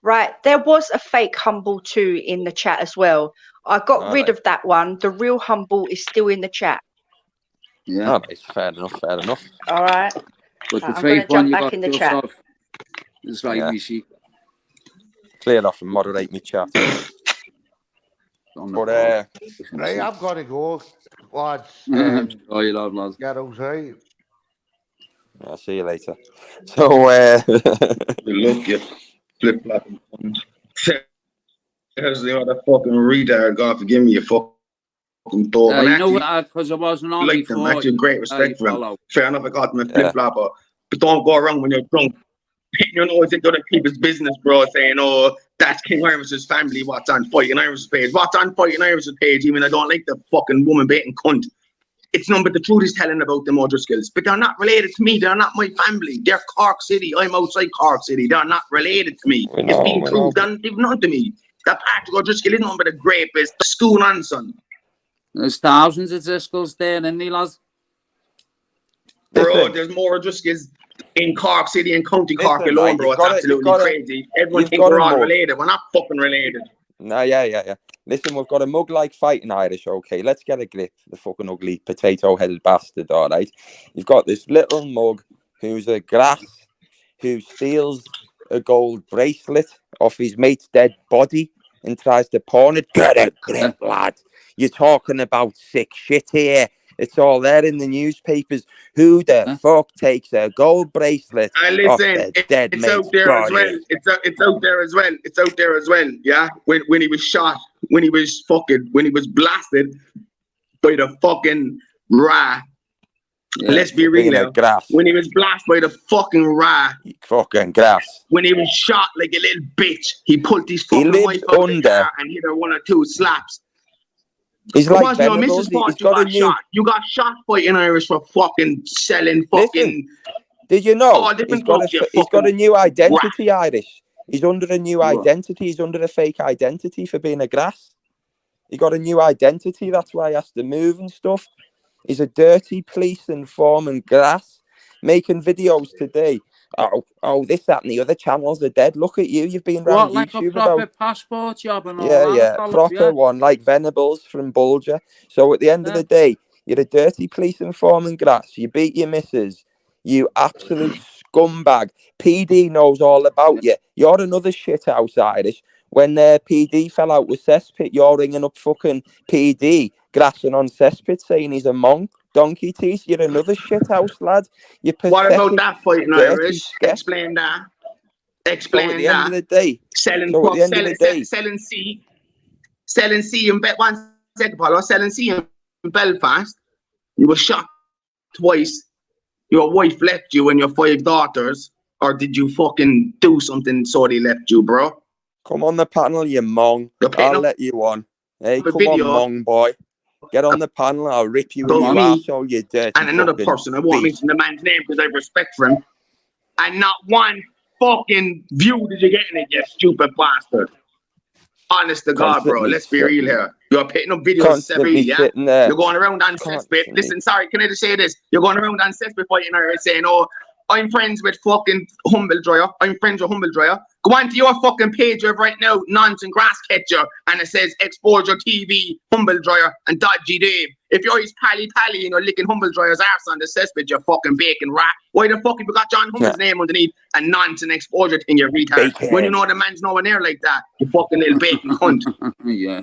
Right, there was a fake Humble 2 in the chat as well. I got All rid right. of that one. The real Humble is still in the chat. Yeah. All right, fair enough. All right. But the I'm going to fake one jump you back got in the chat. yourself. It's like Yeah. we see. Clear it off and moderate me chat. On the But Right, I'm going to go, lads. oh, you love lads. Gerald's right. I'll see you later. So Look, you flip flopping. There's the other fucking retard. God forgive me, you fucking dog. And You know actually, what? Because I wasn't on like them. before. Actually, great respect for him. Follow. Fair enough, I got them a Yeah. flip flopper. But don't go around when you're drunk, hitting your nose into other people's business, bro, saying, oh, that's King Irish's family, what's on Fighting Irish's page. What's on Fighting Irish's page, even I don't like the fucking woman baiting cunt. It's none but the truth is telling about them O'Driscolls. But they're not related to me. They're not my family. They're Cork City. I'm outside Cork City. They're not related to me. It's being proved. They've none to me. That Patrick O'Driscoll is none but a rapist. School on, son. There's thousands of Driscolls there, isn't he, lads? Bro, Listen. there's more O'Driscolls in Cork City and County Cork Listen, alone, right, bro. you've It's gotta- absolutely you've gotta- crazy. Everyone you've thinks we're gotta all mug. related. We're not fucking related. No, yeah. Listen, we've got a mug like Fighting Irish, okay? Let's get a grip, the fucking ugly potato-headed bastard, all right? You've got this little mug who's a grass, who steals a gold bracelet off his mate's dead body and tries to pawn it. Get a grip, lad. You're talking about sick shit here. It's all there in the newspapers. Who the fuck takes a gold bracelet And off listen, their dead it's mate's out there as well. body? It's out there as well. It's out there as well. Yeah, when he was shot, when he was blasted by the fucking Ra. Yeah. Let's be real Being a now. grass. When he was blasted by the fucking Ra, Fucking grass. when he was shot like a little bitch, he pulled his He fucking lives wife out of the under- car and hit her 1 or 2 slaps. He's Come like on, your Venables. missus thought He's you got a got new. shot. You got shot Fighting Irish for fucking selling fucking. Did you know Oh, he's different got drugs, you he's got a fucking new identity, Irish. He's under a new What? identity. He's under a fake identity for being a grass. He got a new identity. That's why he has to move and stuff. He's a dirty police informant grass making videos today. Oh, this, that, and the other channels are dead. Look at you. You've been What, around like a YouTube proper about. passport job and all Yeah, that? proper one like Venables from Bulger. So at the end of the day, you're a dirty police informant grass. You beat your missus. You absolute scumbag. PD knows all about you. You're another shithouse Irish. When PD fell out with Cesspit, you're ringing up fucking PD, grassing on Cesspit, saying he's a monk. Donkey teeth. You're another shithouse lad. You're pathetic. What about that Fighting dirty Irish? scat. Explain that. So Explain at the end of that. the day, Selling so at the end of selling, the day, selling C in one second, Paulo. Selling C in Belfast. You were shot twice. Your wife left you and your 5 daughters, or did you fucking do something so they left you, bro? come on the panel, you mong. You're putting I'll up let you on. Hey, a come video on, mong boy. Get on the panel. I'll rip you in about your me arsehole, you dirty and another fucking person. I won't beast. mention the man's name because I have respect for him. And not one fucking view did you get in it, you stupid bastard. Honest to God, bro. Constantly Let's be real here. You're putting up videos, Constantly Sebi, yeah? sitting there. You're going around on Cesspit. Constantly. Listen, sorry, can I just say this? You're going around on Cesspit Fighting Irish saying, oh, I'm friends with fucking Humble Dryer. I'm friends with Humble Dryer. Go on to your fucking page right now, Nonsense Grass Catcher, and it says Exposure TV, Humble Dryer, and Dodgy Dave. If you're his pally and you're licking Humble Dryer's arse on the cesspit, you fucking bacon rat. Why the fuck have you got John Humble's name underneath a Nonsense Exposure thing, you retard? Bacon. When you know the man's nowhere near like that, you fucking little bacon cunt. Yeah.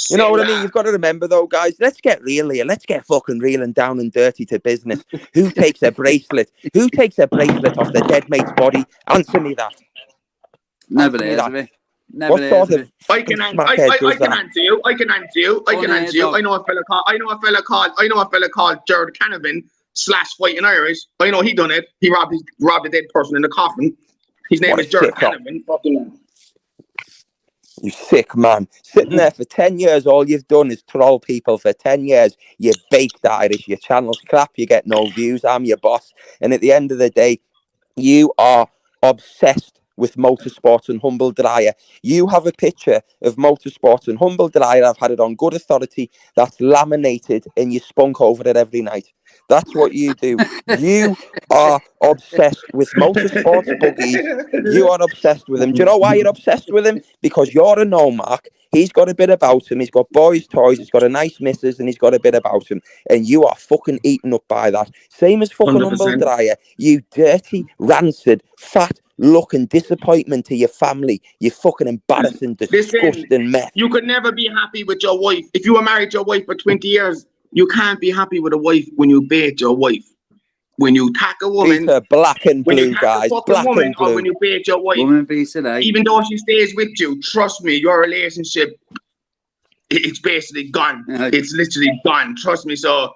You know what I mean? You've got to remember, though, guys. Let's get real here. Let's get fucking real and down and dirty to business. Who takes a bracelet? Who takes a bracelet off the dead mate's body? Answer me that. Never Answer me heard that. of it. Never What heard sort of of it. I can smackhead does that? answer you. I can answer you. I know a fella called Jared Canavan / Fighting Irish. I know he done it. He robbed a dead person in the coffin. His name What is a Jared sicko. Canavan. Fucking You sick man. Sitting there for 10 years, all you've done is troll people for 10 years. You baked Irish. Your channel's crap. You get no views. I'm your boss. And at the end of the day, You are obsessed with motorsports and humble dryer. You have a picture of motorsports and humble dryer. I've had it on good authority. That's laminated, and you spunk over it every night. That's what you do. You are obsessed with motorsports buggies. You are obsessed with him. Do you know why you're obsessed with him? Because you're a no mark. He's got a bit about him. He's got boys' toys. He's got a nice missus, and he's got a bit about him. And you are fucking eaten up by that. Same as fucking 100%. humble dryer. You dirty, rancid, fat looking disappointment to your family. You fucking embarrassing, disgusting mess. You could never be happy with your wife. If you were married to your wife for 20 years, you can't be happy with a wife when you bait your wife. When you tack a woman, Peter, black and when blue, you tack guys. a fucking Black woman, and or blue. when you bait your wife, Woman beats today. even though she stays with you, trust me, your relationship, it's basically gone. It's literally gone. Trust me. So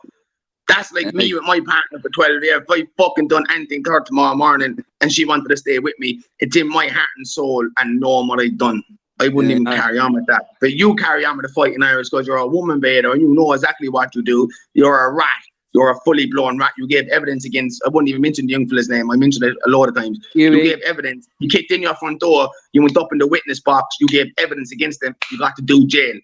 that's like me with my partner for 12 years. If I fucking done anything to her tomorrow morning and she wanted to stay with me, it's in my heart and soul and knowing what I've done. I wouldn't even carry on with that. But you carry on with the fighting Irish because you're a woman baiter and you know exactly what you do. You're a rat. You're a fully blown rat. You gave evidence against, I wouldn't even mention the young fella's name. I mentioned it a lot of times. You gave evidence. You kicked in your front door. You went up in the witness box. You gave evidence against them. You got to do jail.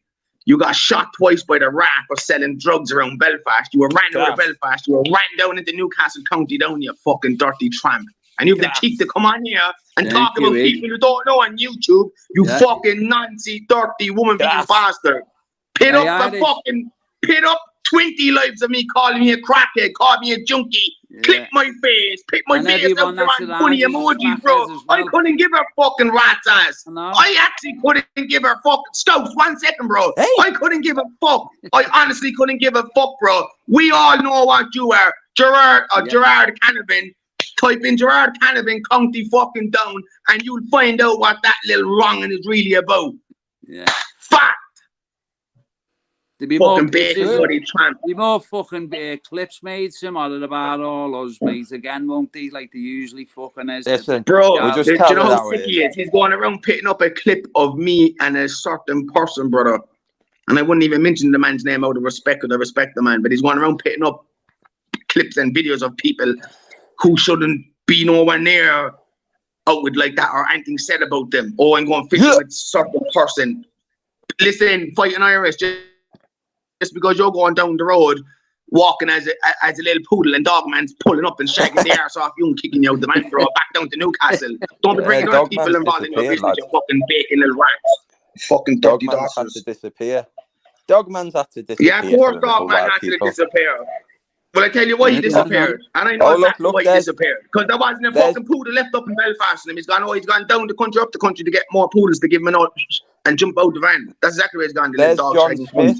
You got shot twice by the rat for selling drugs around Belfast. You were ran out of Belfast. You were ran down into Newcastle County down, you fucking dirty tramp. And you have the cheek to come on here and talk about people you don't know on YouTube. You fucking Nancy, dirty woman beating bastard. Pit up 20 lives of me calling me a crackhead, call me a junkie, clip my face, pick my face out there on funny emoji, bro. Well. I couldn't give her fucking rat's ass. I actually couldn't give her fucking Scouts. 1 second, bro. Hey. I couldn't give a fuck. I honestly couldn't give a fuck, bro. We all know what you are. Gerard Canavan. Type in Gerard Canavan County fucking down and you'll find out what that little wronging is really about. Yeah. Fuck. There'd be more fucking clips made similar about all us mates again, won't they? Like they usually fucking is. Listen, bro, do you know how sick he is? He's going around pitting up a clip of me and a certain person, brother. And I wouldn't even mention the man's name out of respect, because I respect the man, but he's going around pitting up clips and videos of people who shouldn't be nowhere near out with like that or anything said about them. Oh, I'm going fishing with certain person. Listen, fighting Irish, just because you're going down the road walking as a little poodle and dog man's pulling up and shagging the arse off you and kicking you out the man, bro, back down to Newcastle. Don't be bringing other people involved in your business, you fucking bacon little rats. Fucking dirty Dogman's had dogs. to disappear. Dogman's had to disappear. Yeah, of course Dogman had to disappear. Well, I tell you why he disappeared. And I know exactly why he disappeared. Because there wasn't a fucking poodle left up in Belfast and him. He's gone down the country, up the country to get more poodles to give him an out and jump out the van. That's exactly where he's gone. There's John Smith.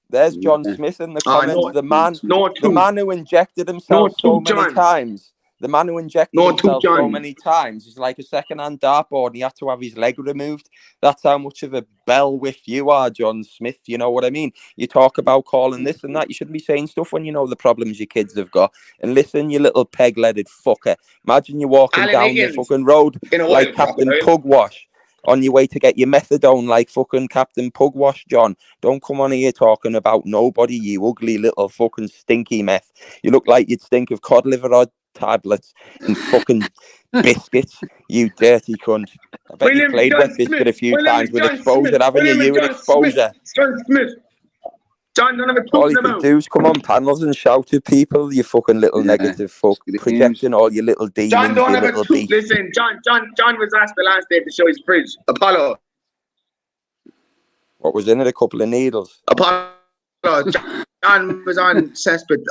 There's John Smith in the comments. The man who injected himself so many times. The man who injected himself so many times is like a second-hand dartboard and he had to have his leg removed. That's how much of a bell whiff you are, John Smith. You know what I mean? You talk about calling this and that. You shouldn't be saying stuff when you know the problems your kids have got. And listen, you little peg-legged fucker. Imagine you walking down the fucking road like Captain Pugwash on your way to get your methadone like fucking Captain Pugwash, John. Don't come on here talking about nobody, you ugly little fucking stinky meth. You look like you'd stink of cod liver or tablets and fucking biscuits, you dirty cunt. I bet you played Wet Biscuit a few times with exposure, haven't you? You and exposure. John Smith. John, don't have a all you can do is come on panels and shout at people, you fucking little negative fuck, projecting all your little demons, John, don't your have little beast. Listen, John was asked the last day to show his fridge. Apollo. What was in it? A couple of needles. Apollo. John was on cesspit,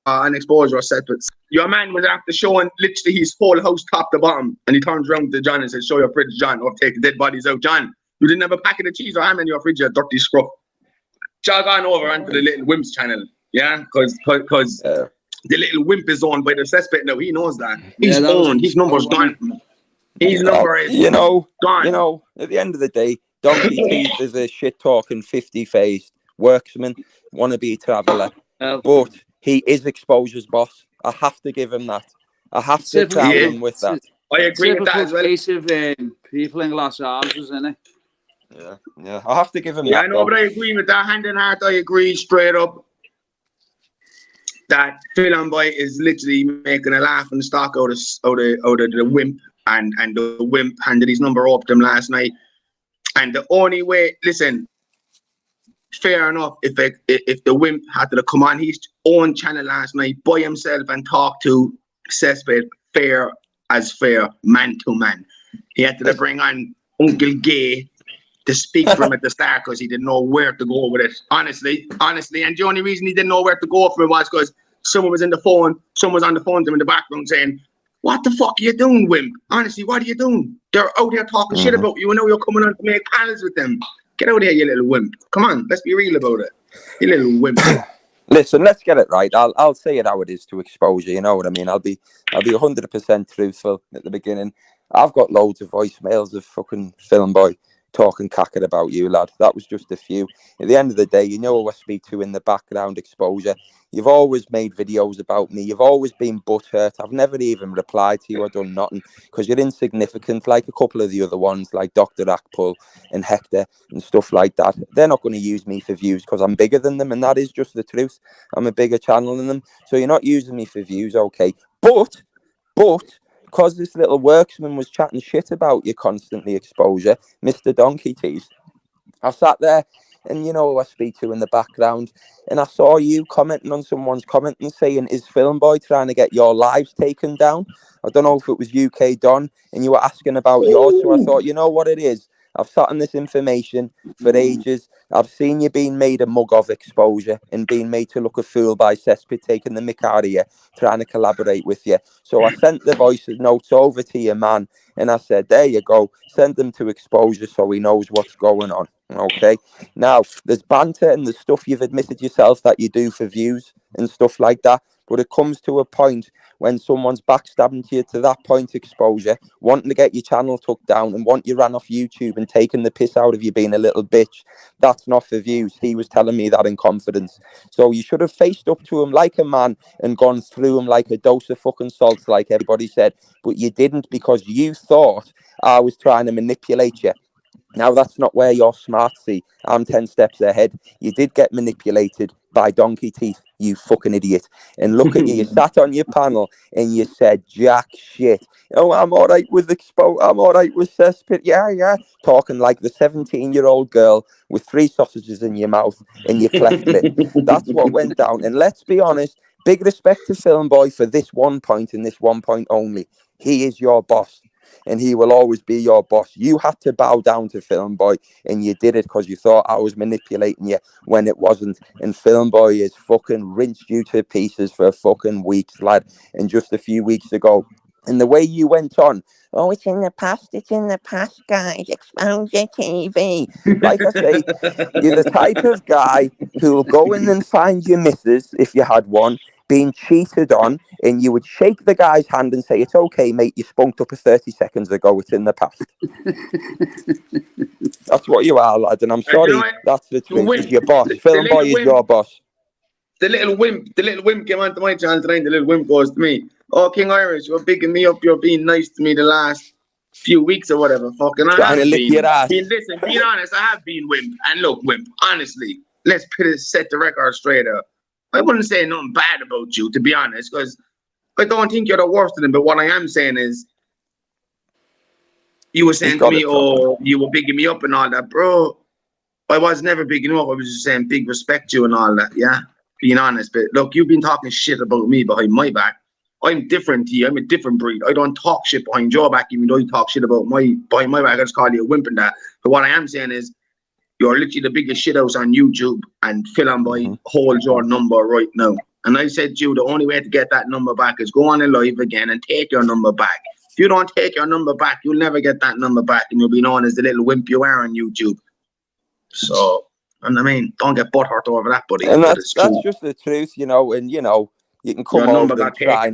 on exposure or cesspit. Your man was after showing literally his whole house top to bottom, and he turns around to John and says, "Show your fridge, John, or take dead bodies out, John. You didn't have a packet of cheese or ham in your fridge, you dirty scruff." Jog on over onto the Little Wimps channel, yeah, because the Little Wimp is owned by the cesspit now. He knows that. He's owned. His number's gone. His number is gone. You know, at the end of the day, Donkey Teeth is a shit talking 50-faced worksman, wannabe traveller, but he is Exposure's boss. I have to give him that. I have to crown him with that. I agree with that as well. Case of people in glass houses, isn't it? Yeah, I have to give him that. Yeah, I know, but I agree with that. Hand in heart, I agree straight up. that Phil Boy is literally making a laughing stock out of the wimp, and the wimp handed his number up to him last night. And the only way, listen, fair enough, if the wimp had to come on his own channel last night by himself and talk to Cesspit fair as fair, man to man. He had to bring on Uncle Gay to speak for him at the start because he didn't know where to go with it. Honestly. And the only reason he didn't know where to go for it was because someone was on the phone to him in the background saying, "What the fuck are you doing, wimp? Honestly, what are you doing? They're out here talking shit about you, and now you're coming on to make panels with them. Get out of here, you little wimp. Come on, let's be real about it. You little wimp." Listen, let's get it right. I'll say it how it is to exposure. You know what I mean? I'll be 100% truthful at the beginning. I've got loads of voicemails of fucking Film Boy talking cackett about you, lad. That was just a few. At the end of the day, you know who I speak to in the background, exposure. You've always made videos about me. You've always been butthurt. I've never even replied to you or done nothing because you're insignificant, like a couple of the other ones, like Dr. Akpul and Hector and stuff like that. They're not going to use me for views because I'm bigger than them, and that is just the truth. I'm a bigger channel than them. So you're not using me for views, okay? But because this little worksman was chatting shit about you constantly, exposure, Mr. Donkey Teeth, I sat there, and you know who I speak to in the background, and I saw you commenting on someone's comment and saying, "Is Film Boy trying to get your lives taken down?" I don't know if it was UK Don, and you were asking about yours, so I thought, you know what it is? I've sat on this information for ages. I've seen you being made a mug of, exposure, and being made to look a fool by Cesspit taking the mick out of you, trying to collaborate with you. So I sent the voice notes over to your man, and I said, there you go, send them to exposure so he knows what's going on. Okay, now there's banter and there's stuff you've admitted yourself that you do for views and stuff like that, but it comes to a point when someone's backstabbing you to that point, exposure, wanting to get your channel took down and want you ran off YouTube and taking the piss out of you being a little bitch. That's not for views. He was telling me that in confidence. So you should have faced up to him like a man and gone through him like a dose of fucking salt, like everybody said, but you didn't because you thought I was trying to manipulate you. Now, that's not where you're smart, see. I'm 10 steps ahead. You did get manipulated by Donkey Teeth, you fucking idiot. And look at you. You sat on your panel and you said jack shit. Oh, I'm all right with I'm all right with Cesspit. Yeah. Talking like the 17-year-old girl with 3 sausages in your mouth and your cleft lip. That's what went down. And let's be honest, big respect to Film Boy for this one point and this one point only. He is your boss. And he will always be your boss. You had to bow down to Film Boy, and you did it because you thought I was manipulating you when it wasn't. And Film Boy has fucking rinsed you to pieces for fucking weeks, lad. And just a few weeks ago, and the way you went on, oh, it's in the past, guys. Exposure TV. Like I say, you're the type of guy who will go in and find your missus, if you had one, being cheated on, and you would shake the guy's hand and say, "It's okay, mate, you spunked up 30 seconds ago, it's in the past." That's what you are, lad, and I'm sorry, you know, that's the truth. He's your boss. Film Boy is your boss. The little wimp came onto my channel tonight. The little wimp goes to me, "Oh, King Irish, you're bigging me up, you're being nice to me the last few weeks or whatever." Fucking I have been. Listen, being honest, I have been wimp. And look, wimp, honestly, let's set the record straight up. I wouldn't say nothing bad about you, to be honest, because I don't think you're the worst of them. But what I am saying is, you were saying to me, "Oh, you were bigging me up and all that," bro. I was never bigging you up. I was just saying big respect you and all that. Yeah, being honest. But look, you've been talking shit about me behind my back. I'm different to you. I'm a different breed. I don't talk shit behind your back, even though you talk shit about behind my back. I just call you a wimp and that. But what I am saying is, you're literally the biggest shithouse on YouTube, and Film Boy holds your number right now. And I said to you, the only way to get that number back is go on a live again and take your number back. If you don't take your number back, you'll never get that number back, and you'll be known as the little wimp you are on YouTube. So, and I mean, don't get butthurt over that, buddy. And that's just the truth, you know. And you know, you can come over and try.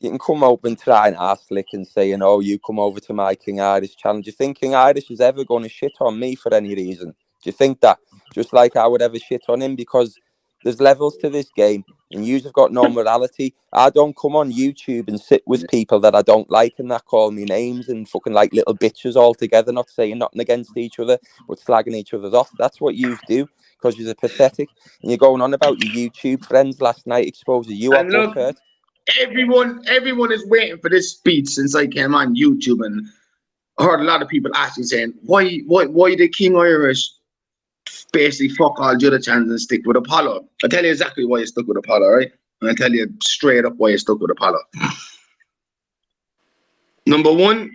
You can come up and try and ask slick and say, you know, you come over to my King Irish channel. Do you think King Irish is ever going to shit on me for any reason? Do you think that? Just like I would ever shit on him? Because there's levels to this game, and you've got no morality. I don't come on YouTube and sit with people that I don't like and that call me names and fucking like little bitches all together, not saying nothing against each other, but slagging each other off. That's what you do, because you're pathetic. And you're going on about your YouTube friends last night, exposing you are butthurt. Everyone is waiting for this speech since I came on YouTube, and I heard a lot of people asking, saying, why the King Irish basically fuck all the other channels and stick with Apollo? I'll tell you exactly why you stuck with Apollo, right? And I'll tell you straight up why you stuck with Apollo. Number one,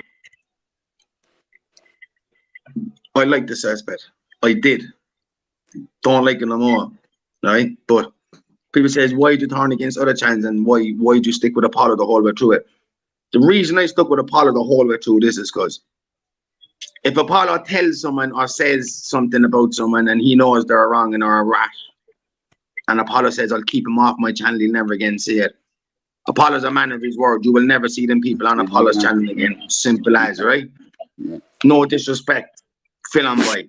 I like the suspect. I did. Don't like it no more, right? But people says, why did you turn against other channels and why did you stick with Apollo the whole way through it? The reason I stuck with Apollo the whole way through this is because if Apollo tells someone or says something about someone and he knows they're wrong and are a rat, and Apollo says, I'll keep him off my channel, he'll never again see it. Apollo's a man of his word. You will never see them people on Apollo's channel again. Simple as, right? No disrespect. Film boy.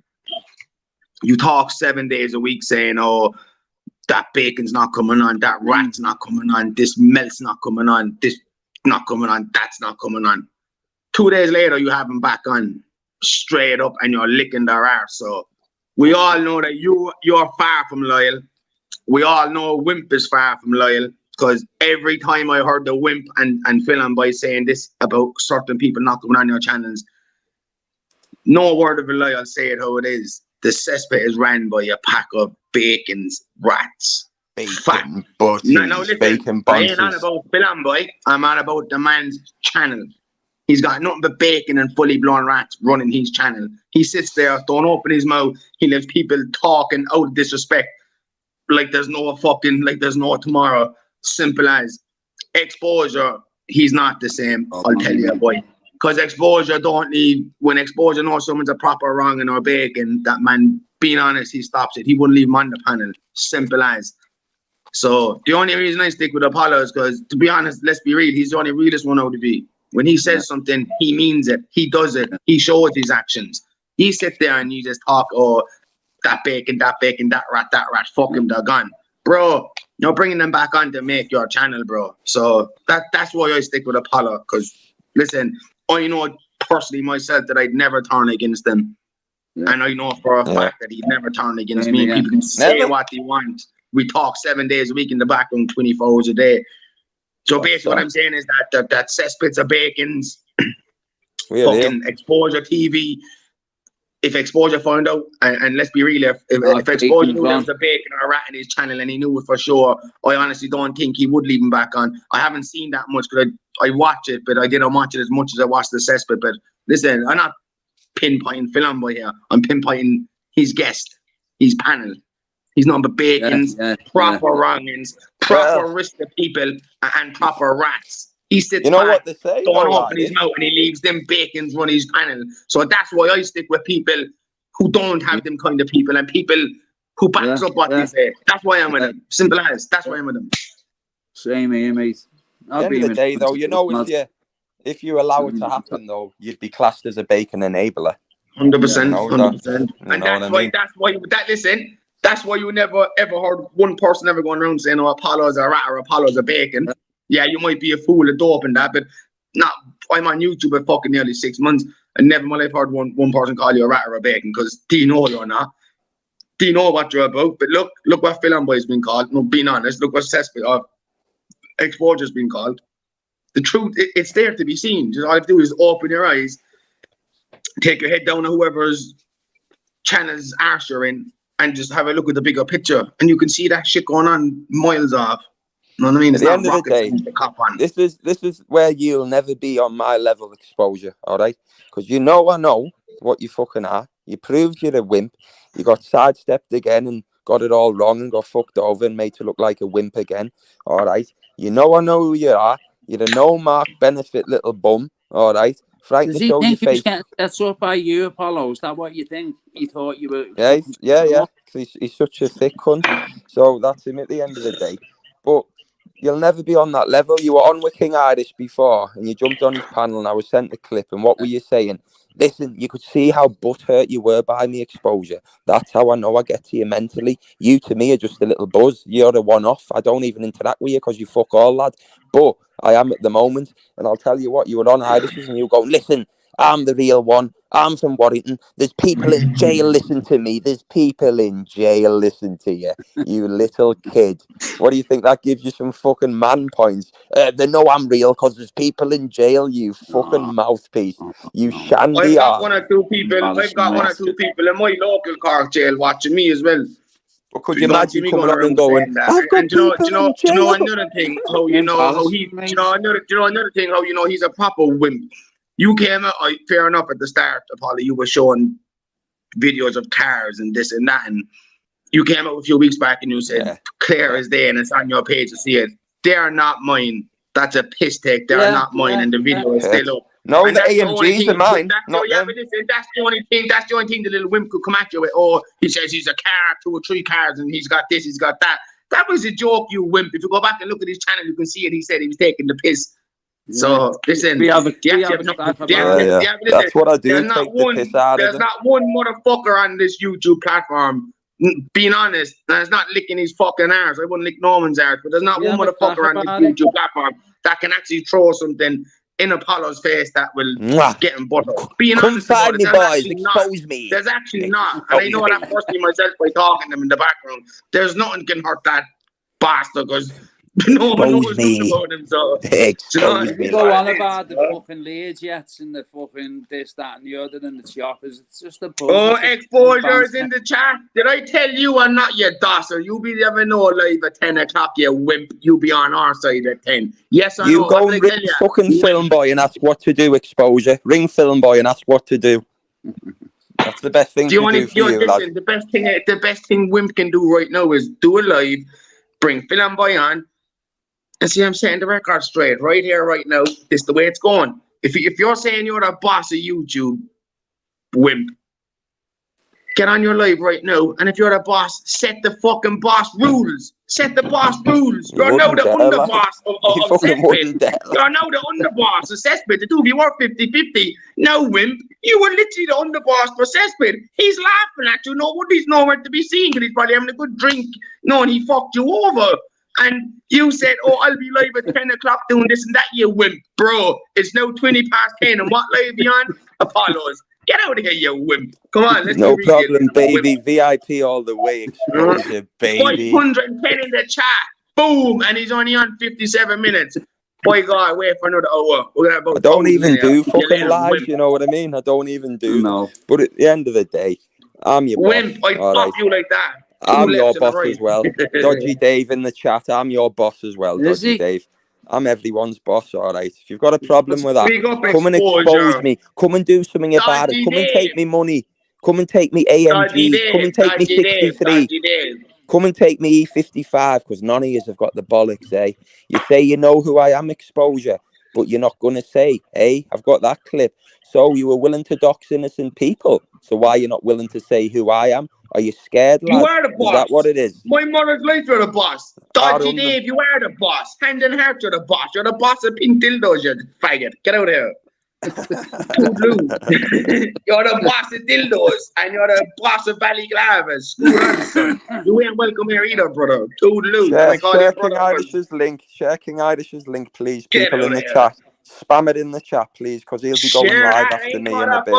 You talk 7 days a week saying, oh, that bacon's not coming on, that rat's not coming on, this melt's not coming on, this not coming on, that's not coming on. 2 days later, you have them back on straight up and you're licking their arse. So we all know that you're far from loyal. We all know Wimp is far from loyal, because every time I heard the Wimp and Film Boy saying this about certain people not coming on your channels, no word of a lie, I'll say it how it is. The cesspit is ran by a pack of bacons, rats. Bacon butties, now listen, bacon I ain't on bunches. about Film Boy, I'm on about the man's channel. He's got nothing but bacon and fully blown rats running his channel. He sits there, don't open his mouth. He lets people talking out of disrespect like there's no tomorrow. Simple as. Exposure, he's not the same, I'll tell you, boy. Because Exposure don't leave. When Exposure knows someone's a proper wrong in our bacon, that man, being honest, he stops it. He wouldn't leave him on the panel. Simple as. So the only reason I stick with Apollo is because, to be honest, let's be real, he's the only realest one out of the. When he says something, he means it. He does it. He shows his actions. He sit there and you just talk, oh, that bacon, that rat, fuck him, they're gone. Bro, you're bringing them back on to make your channel, bro. So that's why I stick with Apollo, because, listen, I know personally myself that I'd never turn against them. Yeah. And I know for a fact that he'd never turn against me. People can say what they want. We talk 7 days a week in the background, 24 hours a day. So basically what I'm saying is that cesspits of bacons, fucking Exposure TV, if Exposure found out, and let's be real, if Exposure knew there was a bacon or a rat in his channel and he knew it for sure, I honestly don't think he would leave him back on. I haven't seen that much because I watch it, but I didn't watch it as much as I watched the cesspit. But listen, I'm not pinpointing Film Boy here. I'm pinpointing his guest, his panel. He's nothing but bacons, proper wrongins, proper risk to people, and proper rats. He sits back, what they say, don't open his mouth, and he leaves them bacons run his panel. So that's why I stick with people who don't have them kind of people and people who backs up what they say. That's why I'm with them. Simple as. That's why I'm with them. Same here, mate. At the end of the day, though, if you allow it to happen, though, you'd be classed as a bacon enabler. 100%. 100%. And that's why you never ever heard one person ever going around saying, oh, Apollo's a rat or Apollo's a bacon. Yeah, you might be a fool, a dope and that, but I'm on YouTube for fucking nearly 6 months and never in my life heard one person call you a rat or a bacon, because do you know you're not? Do you know what you're about? But look what Film Boy's been called. No, being honest, look what Exposure's been called. The truth, it's there to be seen. Just all you have to do is open your eyes, take your head down to whoever's channel's arse you're in, and just have a look at the bigger picture, and you can see that shit going on miles off. You know what I mean? At the end of the day, this is where you'll never be on my level Exposure, all right? Because I know what you fucking are. You proved you're a wimp. You got sidestepped again and got it all wrong and got fucked over and made to look like a wimp again, all right? I know who you are. You're a no-mark benefit little bum, all right? Frank, does he think he was getting set up by you, Apollo? Is that what you think? He thought you were... Yeah. He's such a thick cunt. So that's him at the end of the day. But you'll never be on that level. You were on with King Irish before, and you jumped on his panel, and I was sent the clip, and what were you saying? Listen, you could see how butthurt you were by me Exposure. That's how I know I get to you mentally. You, to me, are just a little buzz. You're a one-off. I don't even interact with you because you fuck all, lad. But I am at the moment, and I'll tell you what, you were on Irish's, and you go, listen, I'm the real one. I'm from Warrington. There's people in jail listen to me. There's people in jail listen to you, you little kid. What do you think? That gives you some fucking man points. They know I'm real because there's people in jail, you fucking mouthpiece. You shandy I've got ass. one or two people in my local Cork jail watching me as well. But could you imagine coming up and going, I've got people in jail? Another thing, how you know how he, another thing, how you know he's a proper wimp. You came out, fair enough, at the start, Apollo, you were showing videos of cars and this and that, and you came out a few weeks back and you said, clear as day, and it's on your page to see it. They're not mine. That's a piss take. They're not mine, and the video is still up. No, and the AMGs are mine. That's the only thing the little wimp could come at you with. Oh, he says he's a car, 2 or 3 cars, and he's got this, he's got that. That was a joke, you wimp. If you go back and look at his channel, you can see it. He said he was taking the piss. So listen, that's what I do. There's not one motherfucker on this YouTube platform. Being honest, that's not licking his fucking arse. I wouldn't lick Norman's arse, but there's not one motherfucker on this YouTube platform that can actually throw something in Apollo's face that will get him buttered. Being honest about it, expose me. There's actually not. And I know that personally myself by talking to him in the background. There's nothing can hurt that bastard because no one knows nothing about him. So, you go on about the fucking Lear jets and the fucking this, that, and the other, and the choppers. It's just a buzz. Oh, exposures in the chat. Did I tell you I'm not your dosser? You be never know live at 10 o'clock, you wimp. You be on our side at 10. Yes or no? You go and ring fucking Film Boy and ask what to do, Exposure. Ring Film Boy and ask what to do. That's the best thing to do for you, lad. The best thing Wimp can do right now is do a live, bring Film Boy on, and see, I'm setting the record straight right here, right now. This is the way it's going. If you're saying you're the boss of YouTube, Wimp, get on your live right now. And if you're the boss, set the fucking boss rules. Set the boss rules. You're now the underboss of Cesspit. You're now the underboss of Cesspit. The two of you were 50-50. Now, Wimp, you were literally the underboss for Cesspit. He's laughing at you. Nobody's nowhere to be seen because he's probably having a good drink. No, and he fucked you over. And you said, oh, I'll be live at 10 o'clock doing this and that, you wimp. Bro, it's now 20 past 10. And what live you on? Apollo's. Get out of here, you wimp. Come on, let's no problem, baby. VIP all the way. Exposure, baby. 510 in the chat. Boom. And he's only on 57 minutes. Boy, God, wait for another hour. I don't even do fucking live, you know what I mean? I don't even do. No. But at the end of the day, I'm your wimp. boss. I fuck you like that. I'm your boss as well. Dodgy Dave in the chat. I'm your boss as well, Dodgy Dave. I'm everyone's boss, all right. If you've got a problem with that, come and expose me. Come and do something about it. Come and take me money. Come and take me AMGs. Come and take me 63. Come and take me E55, because none of you have got the bollocks, eh? You say you know who I am, Exposure, but you're not going to say, eh? I've got that clip. So you were willing to dox innocent people. So why are you not willing to say who I am? Are you scared, lad? You are the boss. Is that what it is? My mother's life, you're the boss. Dodgy Dave, you are the boss. Hand and heart, you're the boss. You're the boss of pink dildos, you faggot. Get out of here. You're the boss of dildos, and you're the boss of Ballyglavers. You ain't welcome here either, brother. Toodaloo. Share King Irish's link. Share King Irish's link, please. People in the chat. Spam it in the chat, please, because he'll be going live after me in a bit.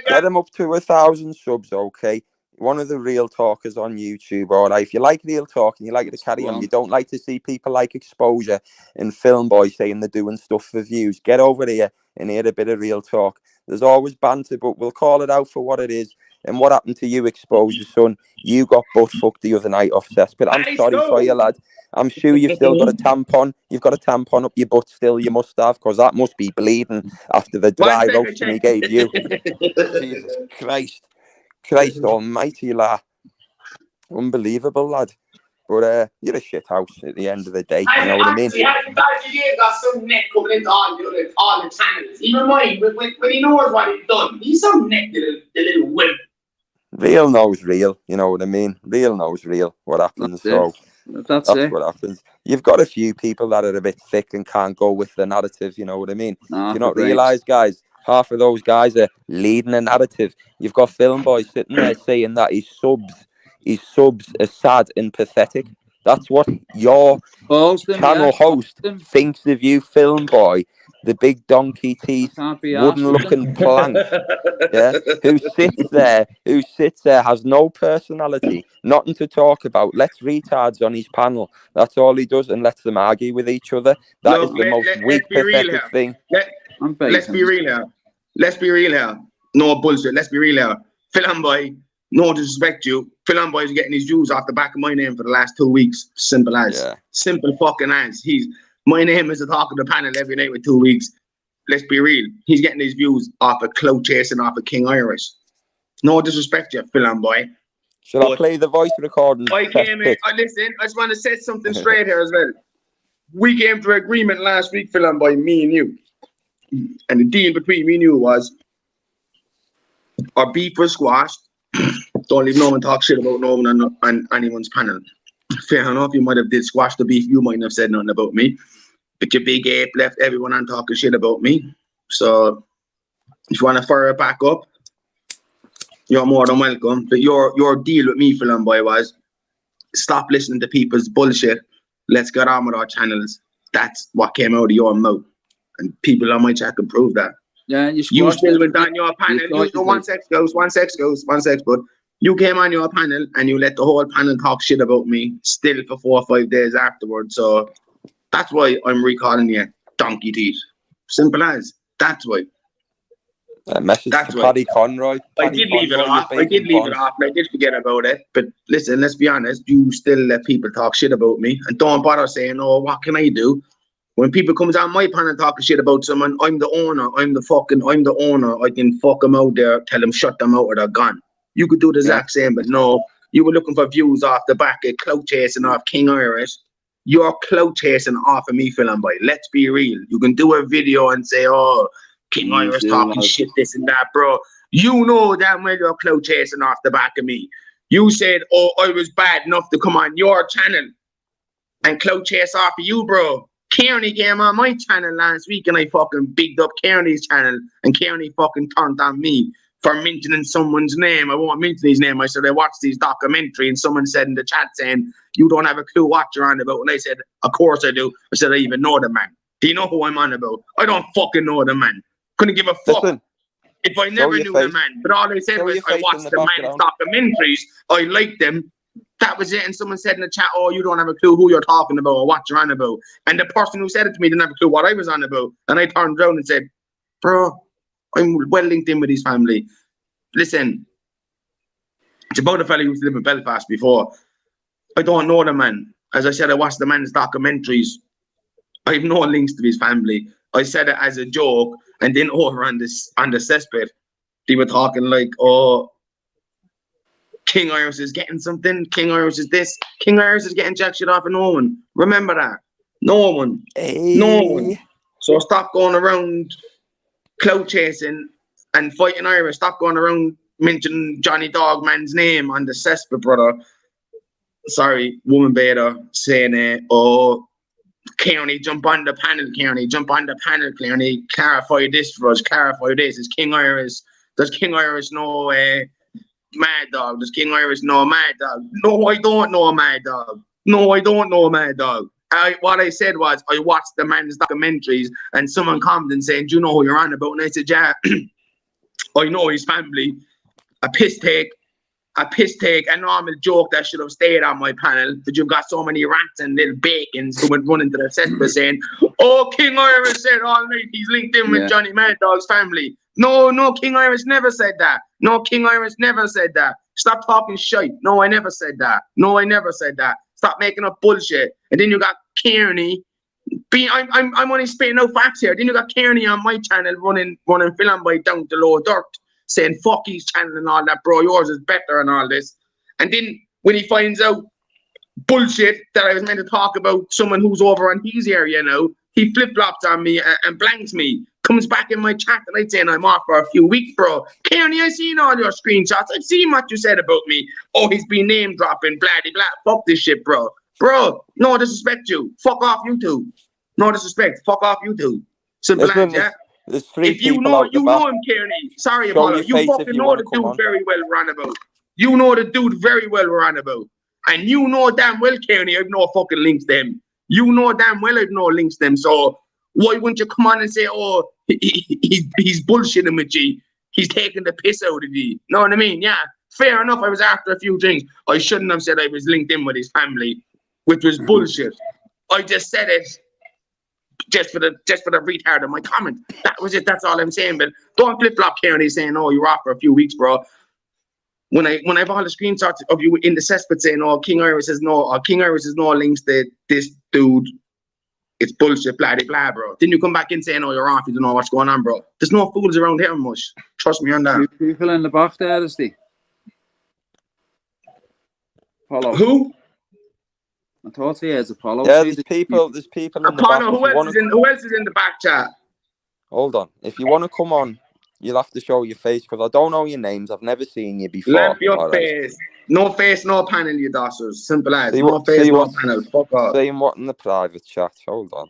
Get him up to 1,000 subs, okay? One of the real talkers on YouTube, all right? If you like real talk and you like to carry on, you don't like to see people like Exposure and Film Boy saying they're doing stuff for views, get over here and hear a bit of real talk. There's always banter, but we'll call it out for what it is. And what happened to you, Exposure, son? You got butt fucked the other night off Cesspit. I'm sorry for you, lad. I'm sure you've still got a tampon. You've got a tampon up your butt still, you must have, because that must be bleeding after the dry roasting he gave you. Jesus Christ. Christ almighty, lad. Unbelievable, lad. But you're a shit house at the end of the day, you know what I mean? You got some neck coming into all the channels. Even mine, when he knows what he's done, he's some neck, the little wimp. Real knows real, you know what I mean? Real knows real, what happens, so... That's what happens. You've got a few people that are a bit thick and can't go with the narrative, you know what I mean? Do you not realise, guys, half of those guys are leading a narrative. You've got Film Boy sitting there saying that his subs are sad and pathetic. That's what your channel host thinks of you, Film Boy. the big donkey teeth, Can't be wooden arsed with looking plant, yeah, who sits there, has no personality, nothing to talk about, lets retards on his panel. That's all he does, and lets them argue with each other. That is Look, the most weak, let's be real pathetic here. thing. Let's be real here. Let's be real here. No bullshit. Let's be real here. Phil Boy, no disrespect you. Phil Boy's getting his views off the back of my name for the last 2 weeks. Simple as. Yeah. Simple fucking as. My name is the talk of the panel every night with 2 weeks. Let's be real. He's getting his views off of clout chasing off of King Irish. No disrespect you, Phil Boy. Shall I play the voice recording? I came in. Listen, I just want to set something straight here as well. We came to an agreement last week, Phil Boy, me and you. And the deal between me and you was our beef was squashed. Don't leave no one talk shit about no one on anyone's panel. Fair enough, you might have did squash the beef. You mightn't have said nothing about me. But your big ape left everyone on talking shit about me. So if you want to fire it back up, you're more than welcome. But your deal with me, Phil Boy, was stop listening to people's bullshit. Let's get on with our channels. That's what came out of your mouth. And people on my chat can prove that. Yeah, you still went on your panel. One sec, bud. You came on your panel and you let the whole panel talk shit about me still for 4 or 5 days afterwards. So that's why I'm recalling you, donkey teeth. Simple as. That's why. Message to Paddy Conroy. I did leave it off. I did forget about it. But listen, let's be honest. You still let people talk shit about me. And don't bother saying, oh, what can I do? When people comes on my panel talking shit about someone, I'm the owner. I'm the owner. I can fuck them out there, tell them shut them out or they're gone. You could do the exact same, but no. You were looking for views off the back of clout chasing off King Irish. You're clout chasing off of me, Phil Boy. Let's be real. You can do a video and say, oh, King Irish talking shit, this and that, bro. You know damn well you're clout chasing off the back of me. You said, oh, I was bad enough to come on your channel and clout chase off of you, bro. Kearney came on my channel last week and I fucking bigged up Kearney's channel and Kearney fucking turned on me for mentioning someone's name. I won't mention his name. I said I watched these documentary and someone said in the chat saying, you don't have a clue what you're on about. And I said, of course I do. I said, I even know the man. Do you know who I'm on about? I don't fucking know the man. Couldn't give a fuck. Listen, if I never knew the man. But all I said was I watched the man's documentaries. I liked them. That was it. And someone said in the chat, oh, you don't have a clue who you're talking about or what you're on about. And the person who said it to me didn't have a clue what I was on about. And I turned around and said, bro, I'm well linked in with his family. Listen, it's about a fella who used to live in Belfast before. I don't know the man. As I said, I watched the man's documentaries. I have no links to his family. I said it as a joke. And then over on the cesspit, they were talking like, oh, King Irish is getting something. King Irish is this. King Irish is getting jack shit off of no one. Remember that. No one. Hey. No one. So stop going around clout chasing and fighting Irish. Stop going around mentioning Johnny Dogman's name on the cesspit, brother. Sorry, woman beta saying, oh, Kearney, jump on the panel, Kearney. Jump on the panel, Kearney. Clarify this for us. Clarify this. Is King Irish? Does King Irish know Mad Dog? Does King Irish know Mad Dog? No, I don't know Mad Dog. No, I don't know Mad Dog. What I said was I watched the man's documentaries and someone commented and saying, do you know who you're on about? And I said, yeah, I know his family. A piss take, a normal joke that should have stayed on my panel, but you've got so many rats and little bacons who would run into the cesspit saying, oh, King Irish said all night he's linked in with Johnny Mad Dog's family. No, King Irish never said that. No, King Irish never said that. Stop talking shite. No, I never said that. No, I never said that. Stop making up bullshit. And then you got Kearney. I'm only spitting out facts here. Then you got Kearney on my channel running Phil Boy down to low dirt, saying fuck his channel and all that, bro. Yours is better and all this. And then when he finds out bullshit that I was meant to talk about someone who's over on his area now, he flip-flops on me and blanks me. Comes back in my chat tonight saying I'm off for a few weeks, bro. Kearney, I seen all your screenshots. I've seen what you said about me. Oh, he's been name dropping, blah-de-blah. Fuck this shit, bro. Bro, no disrespect you. Fuck off you two. No disrespect. Fuck off you two. Simple as, yeah? There's three if you people know, out the you back. know him, Kearney. Sorry, Apollo. You fucking know the dude very well ran about. You know the dude very well ran about. And you know damn well, Kearney, I've no fucking links to him. You know damn well I've no links to him. So Why wouldn't you come on and say, oh, he's bullshitting with you. He's taking the piss out of you. Know what I mean? Yeah, fair enough. I was after a few things. I shouldn't have said I was linked in with his family, which was bullshit. I just said it just for the retard of my comment. That was it. That's all I'm saying. But don't flip flop here and he's saying, oh, you're off for a few weeks, bro. When I have all the screenshots of you in the cesspit saying, oh, King Iris has no links to this dude. It's bullshit, blah, blah, bro. Then you come back in saying, oh, you're off, you don't know what's going on, bro. There's no fools around here much. Trust me on that. Two people in the back there, is he? Apollo. Who? I thought he has Apollo. Yeah, there's people in the back. Who else is in the back chat? Hold on. If you want to come on, you'll have to show your face because I don't know your names. I've never seen you before. Lamp your face. No face, no panel, you dossers. Simple as. No face, no panel. Fuck off. Saying what in the private chat. Hold on.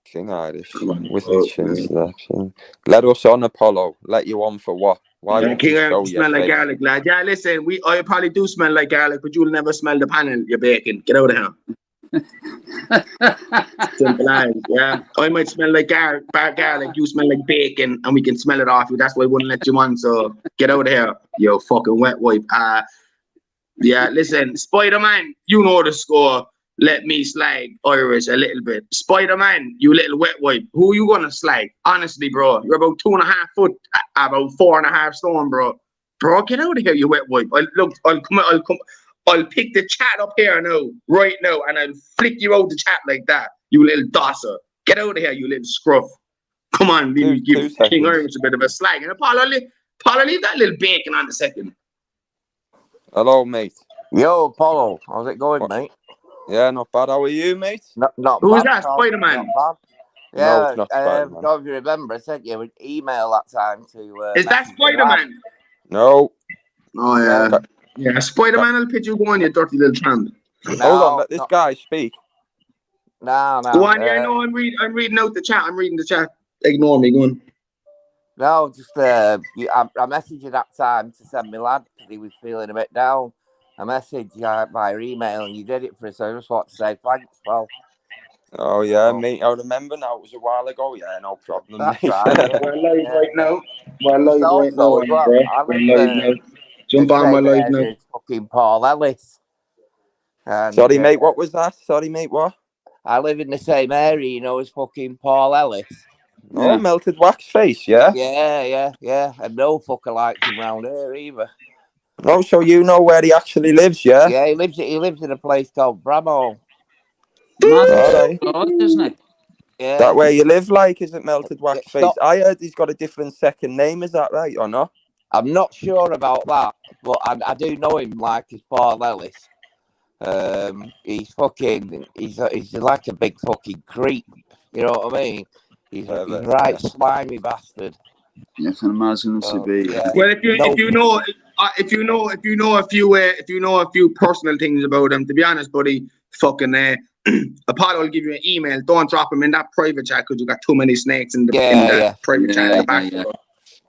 King Irish. With the chin selection. Let us on, Apollo. Let you on for what? Why would King you Irish show your smell like face? garlic, lad. Yeah, listen, I probably do smell like garlic, but you'll never smell the panel, you bacon. Get out of here. Simple as, yeah. I might smell like garlic, you smell like bacon, and we can smell it off you. That's why I wouldn't let you on, so get out of here, you fucking wet wipe. Yeah, listen, Spider-Man, you know the score. Let me slag Irish a little bit. Spider-Man, you little wet wipe. Who you gonna slag? Honestly, bro, you're about 2.5 foot, about 4.5 stone, bro. Bro, get out of here, you wet wipe. I'll pick the chat up here now, right now, and I'll flick you out the chat like that, you little dosser. Get out of here, you little scruff. Come on, give King Irish a bit of a slag. And Apollo, leave that little bacon on the second. Hello, mate. Yo, Apollo. How's it going, mate? Yeah, not bad. How are you, mate? Not Who bad. is that, Spider-Man? Not bad. No, Yeah, it's not Spider-Man. don't know if you remember, I sent you an email that time to... is that Spider-Man? No. Oh, yeah. Yeah, Spider-Man will pitch you going, you dirty little tramp. No, hold on, let this guy speak. No. Go on, yeah, no, I'm reading out the chat. I'm reading the chat. Ignore me, go on. No, just I messaged you that time to send me lad because he was feeling a bit down. I messaged you via email and you did it for us, so I just want to say thanks, well. Oh, yeah, mate. I remember now. It was a while ago. Yeah, no problem, That's mate. right. Yeah. We're live right now. We're live So, right now, well, bro. I We're live, live now. Jump on my live now. Fucking Paul Ellis. And, Sorry, mate. What was that? Sorry, mate. What? I live in the same area, you know, as fucking Paul Ellis. Oh, melted wax face, yeah? Yeah. And no fucker likes him round here either. Oh, so you know where he actually lives, yeah? Yeah, he lives in a place called Bramall. Right. Isn't it? Yeah. That where you live, like, is it melted wax face? Stop. I heard he's got a different second name. Is that right or not? I'm not sure about that, but I do know him like as Paul Ellis. He's like a big fucking creep. You know what I mean? He's right slimy bastard. You can imagine to be. Yeah. Well, if you know a few personal things about him, to be honest, buddy, fucking Apollo will give you an email. Don't drop him in that private chat because you got too many snakes in the private chat in the back. Yeah.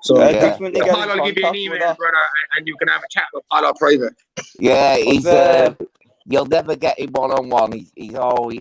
So definitely Apollo will give you an email, brother, and you can have a chat with Apollo private. Yeah, he's you'll never get him one-on-one. He's always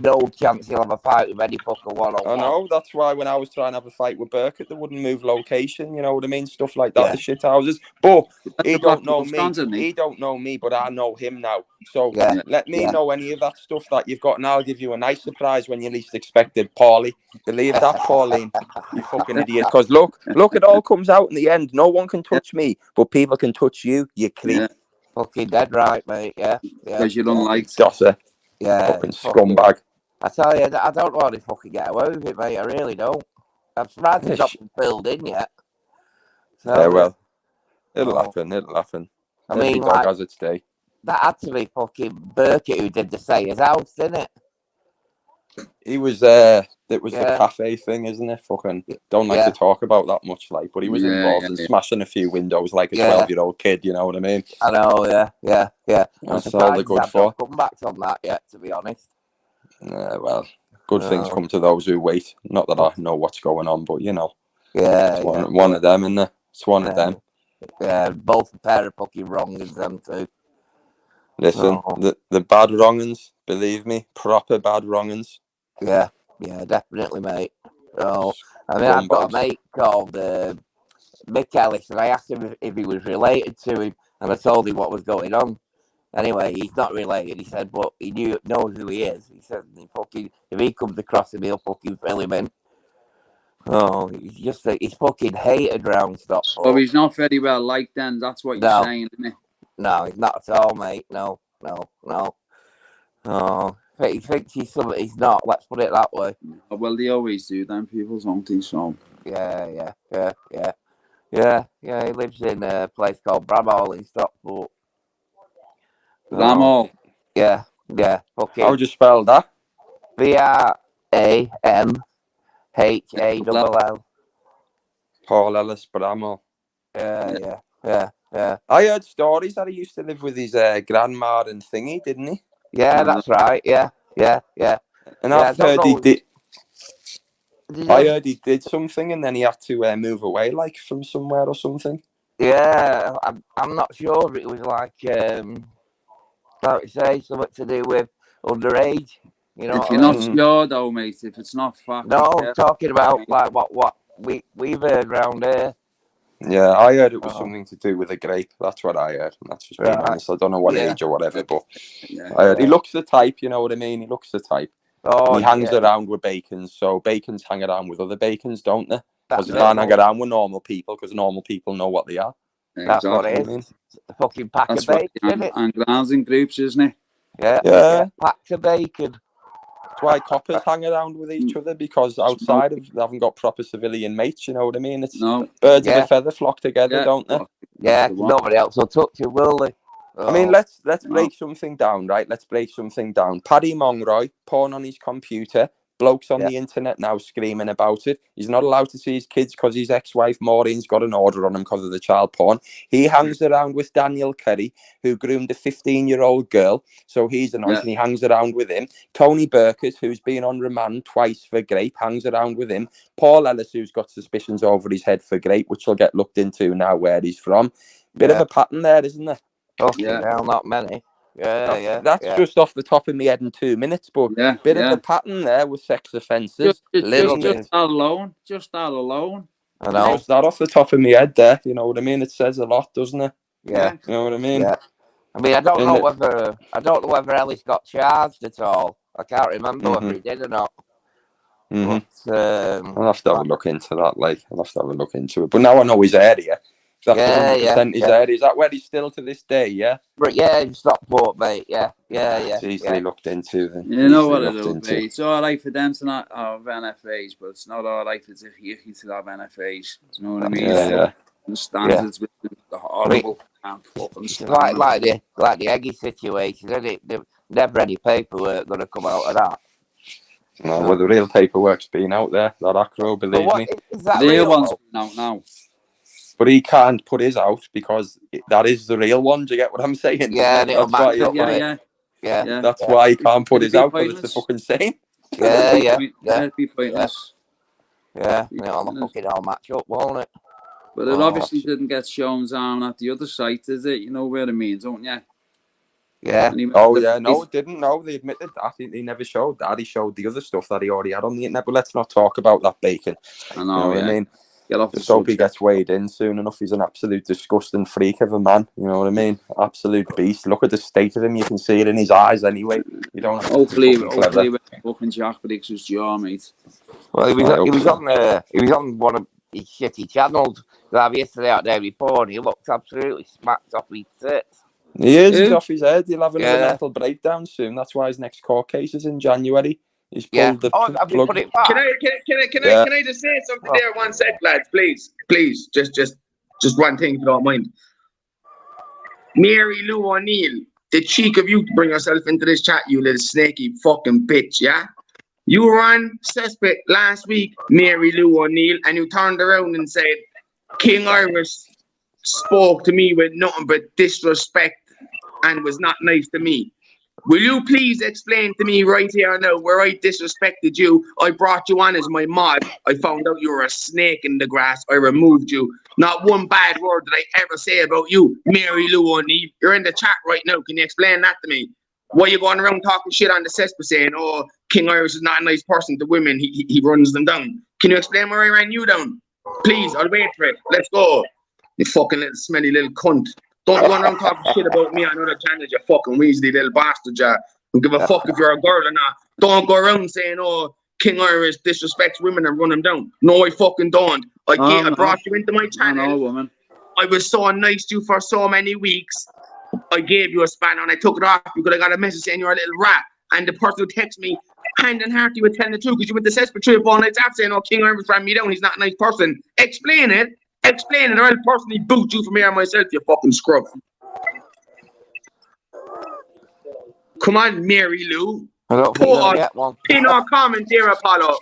no chance he'll have a fight with any fucker one-on-one. I know, that's why when I was trying to have a fight with Burkett, they wouldn't move location, you know what I mean? Stuff like that, the shit houses. But he don't know me, but I know him now. So let me know any of that stuff that you've got, and I'll give you a nice surprise when you least expected, Paulie. Believe that, Pauline, you fucking idiot. Because look, it all comes out in the end. No one can touch me, but people can touch you, you creep. Yeah. Fucking dead right, mate, Because you don't like Dosser. Yeah. Fucking scumbag. I tell you, I don't know how they fucking get away with it, mate. I really don't. I'm surprised it's not been filled in yet. So, yeah, well, it'll happen. I mean, every dog has its day. That had to be fucking Burkett who did the Sayers house, didn't it? He was it was the cafe thing, isn't it? Fucking don't like to talk about that much, like, but he was involved in smashing a few windows like a 12-year-old kid, you know what I mean? I know, yeah. That's all they're good for. Come back on that yet, to be honest. Yeah, well, good things come to those who wait. Not that I know what's going on, but you know. Yeah. It's one of them, isn't it? It's one of them. Yeah, both a pair of fucking wrongers, them too. Listen, the bad wrong'uns, believe me, proper bad wrong'uns. Yeah, definitely, mate. So, I mean, I've got a mate called Mick Ellis, and I asked him if he was related to him, and I told him what was going on. Anyway, he's not related. He said, but he knows who he is. He said, if he comes across him, he'll fucking fill him in. Oh, he's fucking hated round Stockport. Oh, he's not very well liked then. That's what you're saying, isn't it? No, he's not at all, mate. No. Oh, he thinks he's something he's not. Let's put it that way. Oh, well, they always do. Them people don't think so. Yeah. He lives in a place called Bramhall in Stockport. Bramhall. Yeah. Fucking. How would you spell that? Bramhall. Paul Ellis Bramhall. Yeah. I heard stories that he used to live with his grandma and thingy, didn't he? Yeah, that's right. Yeah. And I've heard he did. I heard he did something and then he had to move away, like from somewhere or something. Yeah, I'm not sure if it was like say something to do with underage. You know, if you're not sure though, mate, if it's not fact. No, I'm talking about like what we've heard round here. Yeah, I heard it was something to do with a grape. That's what I heard. And that's just being honest. I don't know what age or whatever, but I heard he looks the type. You know what I mean? He looks the type. Oh, and he hangs around with bacons, so bacons hang around with other bacons, don't they? Because they can't hang around with normal people, because normal people know what they are. That's what it is. A fucking pack of bacon, isn't it? And grounds in groups, isn't it? Yeah. Packs of bacon. That's why coppers hang around with each other, because outside of they haven't got proper civilian mates, you know what I mean? It's birds of a feather flock together, don't they? Yeah, nobody else will touch you, will they? I mean, let's break something down, right? Let's break something down. Paddy Monroy, porn on his computer. Blokes on the internet now screaming about it. He's not allowed to see his kids because his ex-wife Maureen's got an order on him because of the child porn. He hangs around with Daniel Curry, who groomed a 15-year-old girl, so he's annoyed and he hangs around with him. Tony Burkett, who's been on remand twice for grape, hangs around with him. Paul Ellis, who's got suspicions over his head for grape, which will get looked into now where he's from. Bit of a pattern there, isn't there? Hell, not many. That's just off the top of my head in 2 minutes, but bit of a pattern there with sex offences. Just that alone. I know. Just that off the top of my head there, you know what I mean? It says a lot, doesn't it? Yeah. You know what I mean? Yeah. I mean, I don't know whether Ellis got charged at all. I can't remember whether he did or not. But, I'll have to have a look into that. I'll have to have a look into it. But now I know his area. That's 100% his area. Is that where he's still to this day? Yeah. But in Stockport, mate. Yeah. It's easily looked into. Then. You know what it'll be. It's all right for them to not have NFAs, but it's not all right for you to have NFAs. You know what I mean? Yeah. The standards with the horrible like the Eggy situation, isn't it? There's never any paperwork going to come out of that. No, well, the real paperwork's been out there. That Acro, believe me. Is that the real one's been out now. But he can't put his out because that is the real one. Do you get what I'm saying? Yeah, that's why That's why he can't put his out, because it's the fucking same. Yeah. It'd be pointless. Yeah, it'll fucking all match up, won't it? But it obviously didn't get shown down at the other site, is it? You know what I mean, don't you? Yeah. No, it didn't. No, they admitted that. He never showed that. He showed the other stuff that he already had on the internet. But let's not talk about that bacon. I know, you know what I mean? Just hope he gets weighed in soon enough. He's an absolute disgusting freak of a man. You know what I mean? Absolute beast. Look at the state of him. You can see it in his eyes anyway. You don't. Hopefully with fucking Jack breaks his jaw, mate. Well, he was on one of his shitty channels yesterday out there before, and he looked absolutely smacked off his tits. He is. He's off his head. He'll have another mental breakdown soon. That's why his next court case is in January. He's pulled the plug. Put it back? Can I just say something there? 1 sec, lads, please. Just one thing, if you don't mind. Mary Lou O'Neill, the cheek of you to bring yourself into this chat, you little snaky fucking bitch, yeah? You were on suspect last week, Mary Lou O'Neill, and you turned around and said King Irish spoke to me with nothing but disrespect and was not nice to me. Will you please explain to me right here now where I disrespected you? I brought you on as my mod. I found out you were a snake in the grass. I removed you. Not one bad word did I ever say about you, Mary Lou O'Neill. You're in the chat right now. Can you explain that to me? Why you going around talking shit on the cesspit saying, oh, King Irish is not a nice person to women. He runs them down. Can you explain where I ran you down? Please, I'll wait for it. Let's go. You fucking little smelly little cunt. Don't go around talking shit about me on other channels, you fucking weaselly little bastard, ya. Don't give a fuck if you're a girl or not. Don't go around saying, oh, King Irish disrespects women and run them down. No, I fucking don't. I brought you into my channel. Woman. I was so nice to you for so many weeks. I gave you a spanner and I took it off because I got a message saying you're a little rat. And the person who texted me, hand and heart, you were telling the truth because you went to cess for 3 or 4 nights after saying, oh, King Irish ran me down. He's not a nice person. Explain it. Explain it, or I'll personally boot you from here myself, you fucking scrub. Come on, Mary Lou. Pin or comment there, Apollo.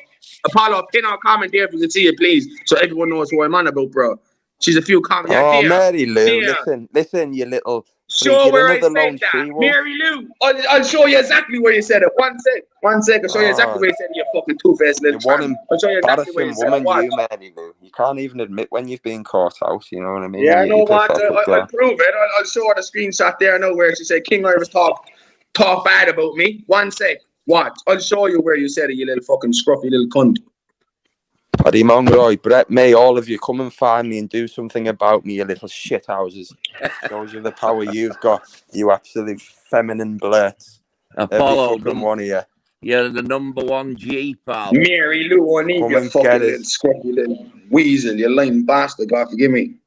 Apollo, pin or comment there if you can see it, please, so everyone knows who I'm on about, bro. She's a few comments. Oh, yeah, Mary Lou, yeah. listen, you little. Show where I said that. Mary Lou, I'll show you exactly where you said it. One sec, I'll show you exactly where you said it, you fucking two-faced little tramp. I'll show you exactly where you said it. Woman, you, Mary Lou. You can't even admit when you've been caught out, you know what I mean? Yeah, I know what. I'll prove it. I'll show her the screenshot there. I know where she said King Irish talk bad about me. One sec. What? I'll show you where you said it, you little fucking scruffy little cunt. Paddy Monroy, Brett May, all of you, come and find me and do something about me, you little shithouses. Shows you the power you've got, you absolute feminine blurts. Apollo, one of you. You're the #1 G, pal. Mary Lou O'Neill, you fucking little scruffy little weasel, you lame bastard, God forgive me.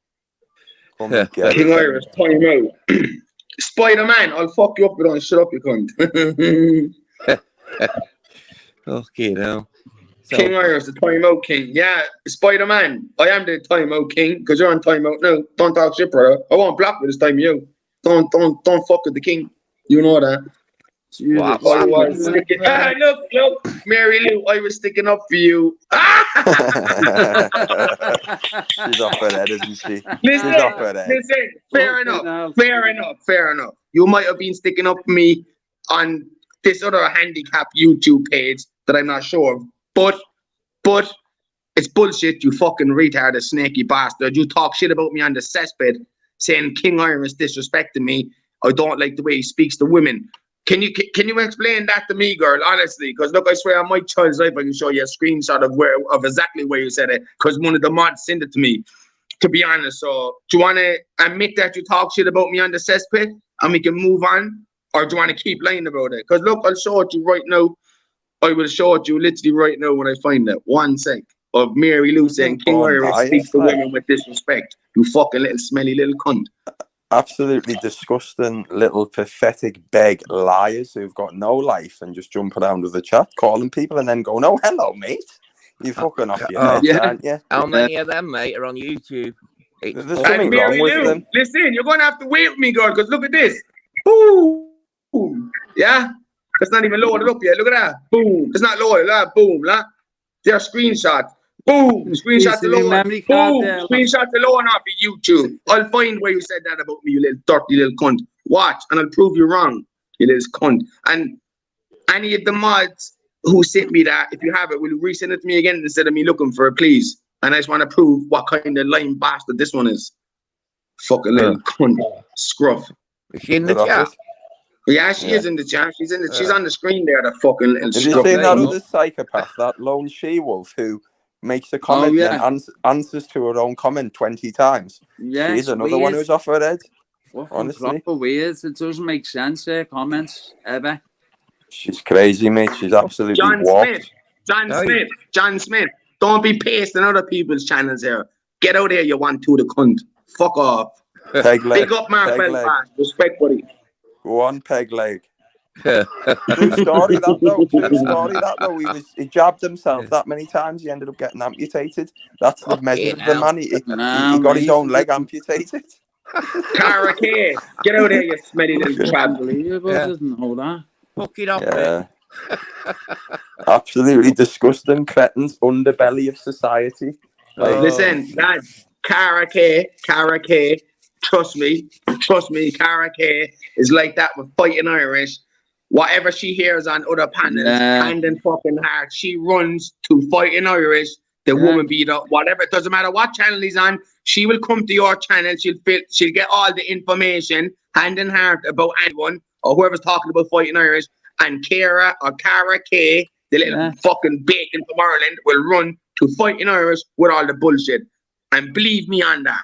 Come and get King Irish, time out. Spider-Man, I'll fuck you up, but don't shut up, you cunt. Okay, now. King Irish, the timeout king. Yeah, Spider-Man, I am the timeout king because you're on timeout now. Don't talk shit, brother. I won't block with this time, you. Don't fuck with the king. You know that. Look, Mary Lou, I was sticking up for you. She's off her head, isn't she? Listen, fair enough. You might have been sticking up for me on this other handicap YouTube page that I'm not sure of. But it's bullshit, you fucking retarded snaky bastard. You talk shit about me on the cesspit, saying King Irish disrespecting me. I don't like the way he speaks to women. Can you explain that to me, girl? Honestly, because look, I swear on my child's life, I can show you a screenshot of exactly where you said it. Because one of the mods sent it to me. To be honest, so do you want to admit that you talk shit about me on the cesspit and we can move on, or do you want to keep lying about it? Because look, I'll show it to you right now. I will show it to you literally right now when I find it. 1 sec of Mary Lou saying King Irish speaks to women with disrespect. You fucking little smelly little cunt. Absolutely disgusting little pathetic beg liars who've got no life and just jump around with the chat, calling people and then going, oh, hello, mate. You fucking off your head, aren't you? How many of them, mate, are on YouTube? There's something wrong with them. Listen, you're going to have to wait with me, girl, because look at this. Boom. Yeah? It's not even loaded up yet. Look at that. Boom. It's not loaded. Boom. They're screenshots. Boom. Screenshot to load. Boom. Screenshot to load off of YouTube. I'll find where you said that about me, you little dirty little cunt. Watch, and I'll prove you wrong, you little cunt. And any of the mods who sent me that, if you have it, will you resend it to me again instead of me looking for it, please? And I just want to prove what kind of lame bastard this one is. Fucking little cunt. Scruff. Is she in the chat? Yeah, she is in the chat. She's on the screen there, the fucking little scruff. Have you seen that other psychopath, that lone she-wolf who makes a comment and answers to her own comment 20 times? Yeah, she's another one who's off her head. Honestly. Proper weird. It doesn't make sense, her comments, ever. She's crazy, mate. She's absolutely warped. John Smith. Don't be pasting other people's channels here. Get out here, you want to the cunt. Fuck off. Peg leg. Big up Mark Belfast. Respect, buddy. Go on, peg leg. True story that though. He jabbed himself that many times. He ended up getting amputated. That's the measure of the man. He got his own leg amputated. Cara K, get out here, you smelly little chap. Fuck it up, yeah. Absolutely disgusting cretins, underbelly of society. Listen, lads, Cara K, trust me, Cara K is like that with fighting Irish. whatever she hears on other panels, hand and fucking heart, she runs to Fighting Irish, the woman beater, whatever. It doesn't matter what channel he's on. She will come to your channel. She'll get all the information, hand and heart, about anyone or whoever's talking about Fighting Irish. And Cara K, the little fucking bacon from Ireland, will run to Fighting Irish with all the bullshit. And believe me on that.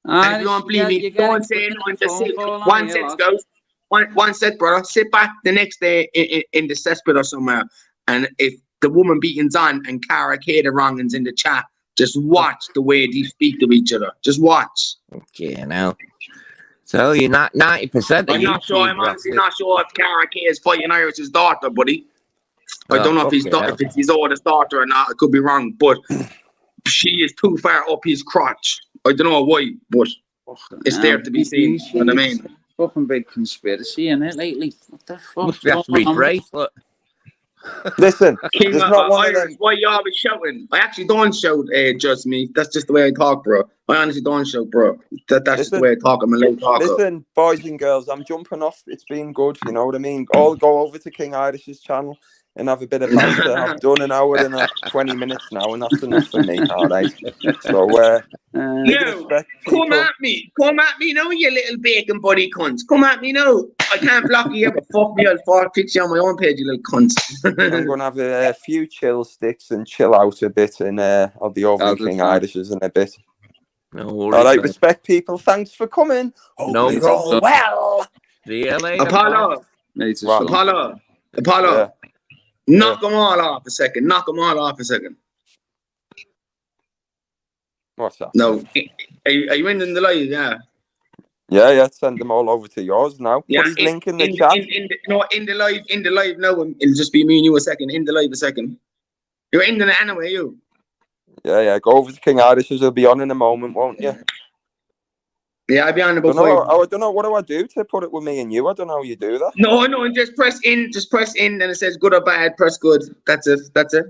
And if you don't believe me, don't say anything. Just sit. One set goes. One set, brother. Sit back the next day in the cesspit or somewhere. And if the woman beating's on and Cara K the wrongins in the chat, just watch the way they speak to each other. Just watch. Okay, now. So you're not 90%. I'm not sure. I'm honestly not sure if Cara K is Fighting Irish's daughter, buddy. I don't know if it's his oldest daughter or not. I could be wrong, but she is too far up his crotch. I don't know why, but it's there to be seen. You know what I mean? Fucking big conspiracy in it lately. What the fuck? Must be after his bracelet. Listen, King there's of not one Irish, of them. why you always shouting? I actually don't shout, just me. That's just the way I talk, bro. I honestly don't shout, bro. That's just the way I talk. I'm a loud talker. Listen, boys and girls, I'm jumping off. It's been good, you know what I mean? All go over to King Irish's channel and have a bit of banter. I've done an hour and 20 minutes now, and that's enough for me, all right? So, come at me now, you little bacon body cunts. Come at me now. I can't block you, but fuck me, I'll fix you on my own page, you little cunts. I'm going to have a few chill sticks and chill out a bit, and I'll be over to King Irish's in a bit. No worries. All right, respect, people. Thanks for coming. No problem. Well. See you later. Apollo. Yeah. Knock them all off a second. What's that? No. Are you in the live? Yeah. Send them all over to yours now. Yeah, put his link in the chat. In the live now. It'll just be me and you a second. In the live a second. You're in the anyway, you. Yeah. Go over to King Irish's. He'll be on in a moment, won't you? Yeah, I'll be on about 5. I don't know. What do I do to put it with me and you? I don't know how you do that. No. Just press in. And it says good or bad. Press good. That's it.